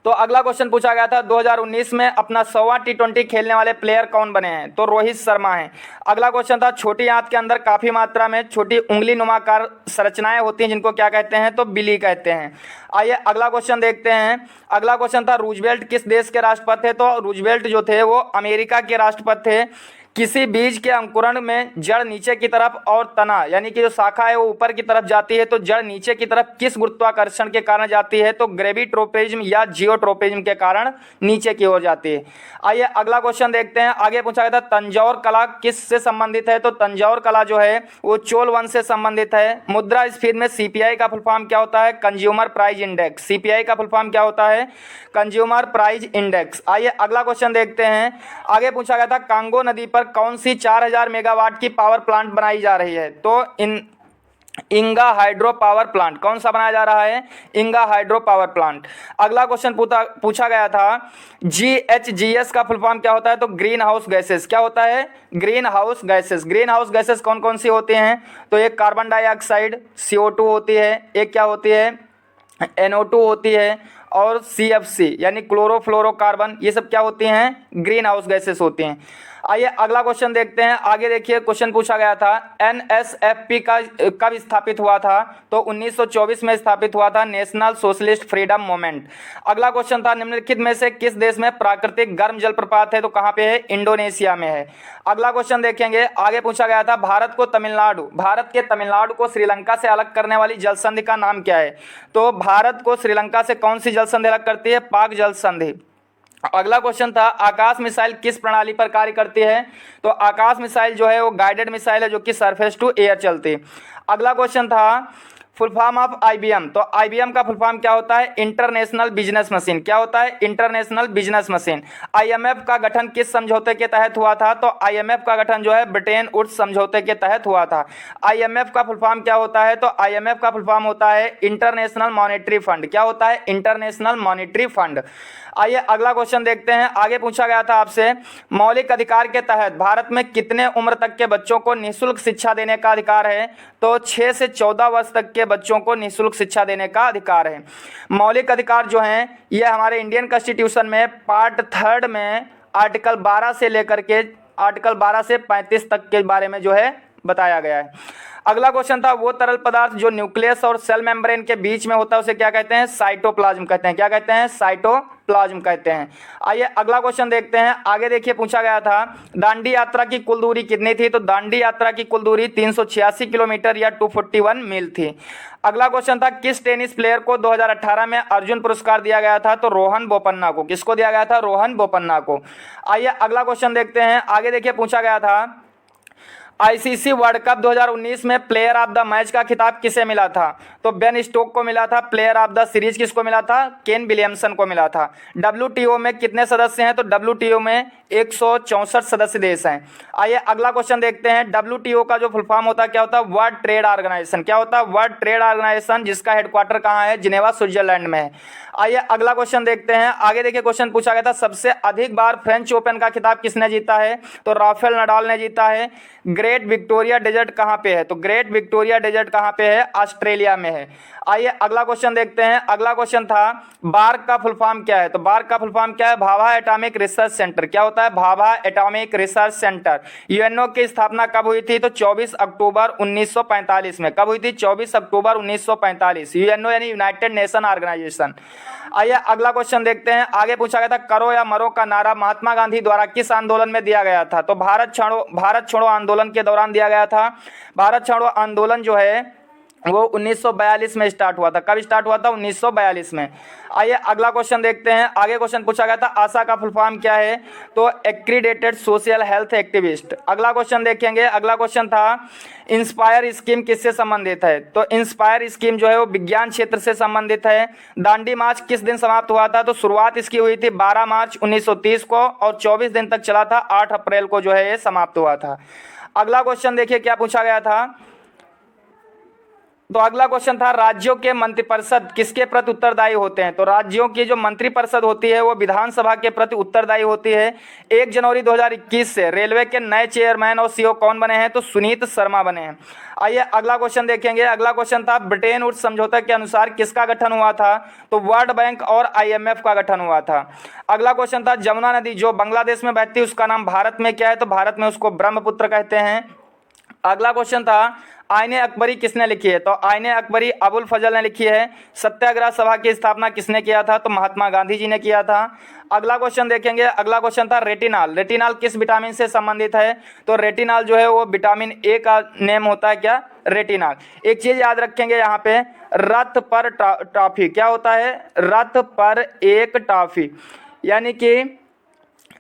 तो अगला क्वेश्चन पूछा गया था, 2019 में अपना 100वां T20 खेलने वाले प्लेयर कौन बने हैं? तो रोहित शर्मा हैं। अगला क्वेश्चन था, छोटी आंत के अंदर काफी मात्रा में छोटी उंगली नुमाकार संरचनाएं होती हैं जिनको क्या कहते हैं? तो बिली कहते हैं। आइए अगला क्वेश्चन देखते हैं। अगला क्वेश्चन था, रूजवेल्ट किस देश के राष्ट्रपति थे? तो रूजवेल्ट जो थे वो अमेरिका के राष्ट्रपति थे। किसी बीज के अंकुरण में जड़ नीचे की तरफ और तना यानी कि जो शाखा है वो ऊपर की तरफ जाती है, तो जड़ नीचे की तरफ किस गुरुत्वाकर्षण के कारण जाती है? तो ग्रेविट्रोपिज्म या जियोट्रोपिज्म के कारण नीचे की ओर जाती है। आइए अगला क्वेश्चन देखते हैं। आगे पूछा गया था, तंजौर कला किस से संबंधित है? तो तंजौर कला जो है वो चोल वंश से संबंधित है। मुद्रास्फीति में CPI का फुल फॉर्म क्या होता है? Consumer price index. CPI का फुल फॉर्म क्या होता है? Consumer price index. आइए अगला क्वेश्चन देखते हैं। आगे पूछा गया था, कांगो नदी पर कौन सी 4000 मेगावाट की पावर प्लांट बनाई जा रही है? तो इंगा हाइड्रो पावर प्लांट। कौन सा बनाया जा रहा है? इंगा हाइड्रो पावर प्लांट। अगला क्वेश्चन पूछा गया था, GHGs का फुल फॉर्म क्या होता है? तो ग्रीन हाउस गैसेस। क्या होता है? Green house gases. Green house gases कौन कौन सी होती हैं? तो एक कार्बन डाइऑक्साइड CO2 होती है, एक क्या होती है? NO2 होती है, और CFC यानी क्लोरोफ्लोरोकार्बन। ये सब क्या होती हैं? ग्रीन हाउस गैसेस होती हैं। आइए अगला क्वेश्चन देखते हैं। आगे देखिए क्वेश्चन पूछा गया था एनएसएफपी का कब स्थापित हुआ था, तो 1924 में स्थापित हुआ था, नेशनल सोशलिस्ट फ्रीडम मूवमेंट। अगला क्वेश्चन था निम्नलिखित में से किस देश में प्राकृतिक गर्म जलप्रपात है, तो कहाँ पे है, इंडोनेशिया में है। अगला क्वेश्चन देखेंगे। आगे पूछा गया था भारत के तमिलनाडु को श्रीलंका से अलग करने वाली जल संधि का नाम क्या है, तो भारत को श्रीलंका से कौन सी जल संधि अलग करती है, पाक जल संधि। अगला क्वेश्चन था आकाश मिसाइल किस प्रणाली पर कार्य करती है, तो आकाश मिसाइल जो है वो गाइडेड मिसाइल है जो कि सरफेस टू एयर चलती। अगला क्वेश्चन था फुल फॉर्म ऑफ आईबीएम, तो आईबीएम का फुल फॉर्म क्या होता है, इंटरनेशनल बिजनेस मशीन। क्या होता है, इंटरनेशनल बिजनेस मशीन। आईएमएफ का गठन किस समझौते के तहत हुआ था, तो आईएमएफ का गठन जो है ब्रिटेन वुड्स समझौते के तहत हुआ था। आईएमएफ का फुल फॉर्म क्या होता है, तो आईएमएफ का फुल फॉर्म होता है इंटरनेशनल मॉनेटरी फंड। क्या होता है, इंटरनेशनल मॉनेटरी फंड। आइए अगला क्वेश्चन देखते हैं। आगे पूछा गया था आपसे मौलिक अधिकार के तहत भारत में कितने उम्र तक के बच्चों को निःशुल्क शिक्षा देने का अधिकार है, तो 6 से 14 वर्ष तक के बच्चों को निःशुल्क शिक्षा देने का अधिकार है। मौलिक अधिकार जो हैं ये हमारे इंडियन कॉन्स्टिट्यूशन में पार्ट 3 में आर्टिकल 12 से लेकर के आर्टिकल 12 से 35 तक के बारे में जो है बताया गया है। अगला क्वेश्चन था वो तरल पदार्थ जो न्यूक्लियस और सेल मेम्ब्रेन के बीच में होता है उसे क्या कहते हैं, साइटोप्लाज्म कहते हैं। क्या कहते हैं, साइटोप्लाज्म कहते हैं। आइए अगला क्वेश्चन देखते हैं। आगे देखिए पूछा गया था दांडी यात्रा की कुल दूरी कितनी थी, तो दांडी यात्रा की कुल दूरी 386 किलोमीटर या 241 मील थी। अगला क्वेश्चन था किस टेनिस प्लेयर को 2018 में अर्जुन पुरस्कार दिया गया था, तो रोहन बोपन्ना को। किसको दिया गया था, रोहन बोपन्ना को। आइए अगला क्वेश्चन देखते हैं। आगे देखिए पूछा गया था आईसीसी वर्ल्ड कप 2019 में प्लेयर ऑफ द मैच का खिताब किसे मिला था, तो बेन स्टोक को मिला था। प्लेयर ऑफ द सीरीज किसको मिला था, केन विलियमसन को मिला था। डब्ल्यूटीओ में कितने सदस्य हैं, तो डब्ल्यूटीओ में 164 सदस्य देश हैं। आइए अगला क्वेश्चन देखते हैं। डब्ल्यूटीओ का जो फुल फॉर्म होता है क्या होता है, वर्ल्ड ट्रेड ऑर्गेनाइजेशन। क्या होता है, वर्ल्ड ट्रेड ऑर्गेनाइजेशन, जिसका हेडक्वार्टर कहाँ है, जिनेवा स्विट्जरलैंड में है। आइए अगला क्वेश्चन देखते हैं। आगे देखिए क्वेश्चन पूछा गया था सबसे अधिक बार फ्रेंच ओपन का खिताब किसने जीता है, तो राफेल नडाल ने जीता है। ग्रेट विक्टोरिया डेजर्ट कहाँ पे है, तो ग्रेट विक्टोरिया डेजर्ट कहाँ पे है, ऑस्ट्रेलिया में है। आइए अगला क्वेश्चन देखते हैं। अगला क्वेश्चन था बार्क का फुल फॉर्म क्या है, तो बार्क का फुल फॉर्म क्या है, भाभा एटॉमिक रिसर्च सेंटर। क्या होता है, Bhabha atomic research centre. UNO की स्थापना कब हुई थी, तो 24 अक्टूबर 1945 में। कब हुई थी, 24 अक्टूबर 1945। यूएनओ यानी यूनाइटेड नेशन ऑर्गेनाइजेशन। आइए अगला क्वेश्चन देखते हैं। आगे पूछा गया था करो या मरो का नारा महात्मा गांधी द्वारा किस आंदोलन में दिया गया था, तो भारत छोड़ो आंदोलन के दौरान दिया गया था। भारत छोड़ो आंदोलन जो है वो 1942 में स्टार्ट हुआ था। कब स्टार्ट हुआ था, 1942 में। आइए अगला क्वेश्चन देखते हैं। आगे क्वेश्चन पूछा गया था आशा का फुल फॉर्म क्या है, तो एक्रीडेटेड सोशल हेल्थ एक्टिविस्ट। अगला क्वेश्चन देखेंगे। अगला क्वेश्चन था इंस्पायर स्कीम किससे संबंधित है, तो इंस्पायर स्कीम जो है वो विज्ञान क्षेत्र से संबंधित है। दांडी मार्च किस दिन समाप्त हुआ था, तो शुरुआत इसकी हुई थी 12 मार्च 1930 को और 24 दिन तक चला था, 8 अप्रैल को जो है ये समाप्त हुआ था। अगला क्वेश्चन देखिए क्या पूछा गया था, तो अगला क्वेश्चन था राज्यों के मंत्रिपरिषद किसके प्रति उत्तरदायी होते हैं, तो राज्यों की जो मंत्रिपरिषद होती है वो विधानसभा के प्रति उत्तरदायी होती है। 1 जनवरी 2021 से रेलवे के नए चेयरमैन और सीईओ कौन बने हैं, तो सुनीत शर्मा बने हैं। आइए अगला क्वेश्चन देखेंगे। अगला क्वेश्चन था ब्रिटेन वुड्स समझौता के अनुसार किसका गठन हुआ था, तो वर्ल्ड बैंक और आईएमएफ का गठन हुआ था। अगला क्वेश्चन था जमुना नदी जो बांग्लादेश में बहती है उसका नाम भारत में क्या है, तो भारत में उसको ब्रह्मपुत्र कहते हैं। अगला क्वेश्चन था आईने अकबरी किसने लिखी है, तो आईने अकबरी अबुल फजल ने लिखी है। सत्याग्रह सभा की स्थापना किसने किया था, तो महात्मा गांधी जी ने किया था। अगला क्वेश्चन देखेंगे। अगला क्वेश्चन था रेटिनॉल। रेटिनॉल किस विटामिन से संबंधित है, तो रेटिनॉल जो है वो विटामिन ए का नेम होता है, क्या, रेटिनॉल। एक चीज याद रखेंगे यहाँ पे, रथ पर टॉफी। क्या होता है, रथ पर एक टॉफी, यानी कि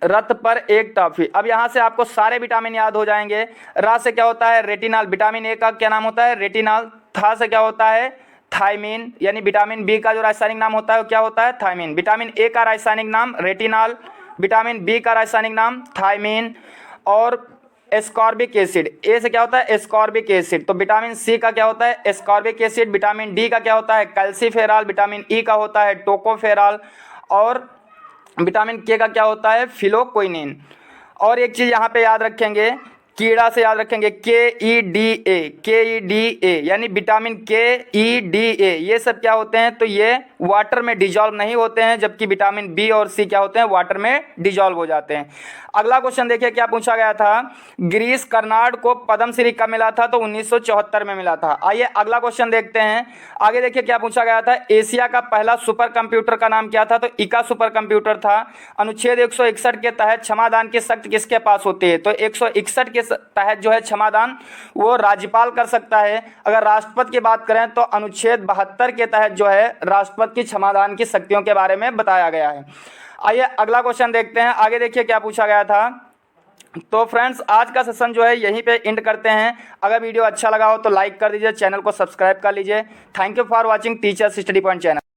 रथ पर एक टॉफी। अब यहाँ से आपको सारे विटामिन याद हो जाएंगे। रा से क्या होता है, रेटिनॉल, विटामिन ए का क्या नाम होता है, रेटिनॉल। था से क्या होता है, थायमीन, यानी विटामिन बी का जो रासायनिक नाम होता है वो क्या होता है, थायमीन। विटामिन ए का रासायनिक नाम रेटिनॉल, विटामिन बी का रासायनिक नाम थायमीन। और एस्कॉर्बिक एसिड, ए से क्या होता है, एस्कॉर्बिक एसिड। तो विटामिन सी का क्या होता है, एस्कॉर्बिक एसिड। विटामिन डी का क्या होता है, कैल्सीफेरॉल। विटामिन ई का होता है टोकोफेरॉल। और विटामिन के का क्या होता है, फिलोक्विनिन। और एक चीज़ यहाँ पे याद रखेंगे, कीड़ा से याद रखेंगे KEDA, KEDA यानी विटामिन KEDA, ये सब क्या होते हैं, तो ये वाटर में डिजॉल्व नहीं होते हैं, जबकि विटामिन बी और सी क्या होते हैं, वाटर में डिजॉल्व हो जाते हैं। अगला क्वेश्चन देखिए क्या पूछा गया था, गिरीश कर्नाड को पद्मश्री कब मिला था, तो 1974 में मिला था। आइए अगला क्वेश्चन देखते हैं। आगे देखिए क्या पूछा गया था, एशिया का पहला सुपर कंप्यूटर का नाम क्या था, तो इका सुपर कंप्यूटर था। अनुच्छेद 161 के तहत क्षमादान की शक्ति किसके पास होती है, तो 161 के तहत जो है क्षमादान वो राज्यपाल कर सकता है। अगर राष्ट्रपति की बात करें तो अनुच्छेद 72 के तहत जो है राष्ट्रपति की क्षमादान की शक्तियों के बारे में बताया गया है। आइए अगला क्वेश्चन देखते हैं। आगे देखिए क्या पूछा गया था। तो फ्रेंड्स आज का सेशन जो है यहीं पे एंड करते हैं। अगर वीडियो अच्छा लगा हो तो लाइक कर दीजिए, चैनल को सब्सक्राइब कर लीजिए। Thank you for watching teachers study point channel.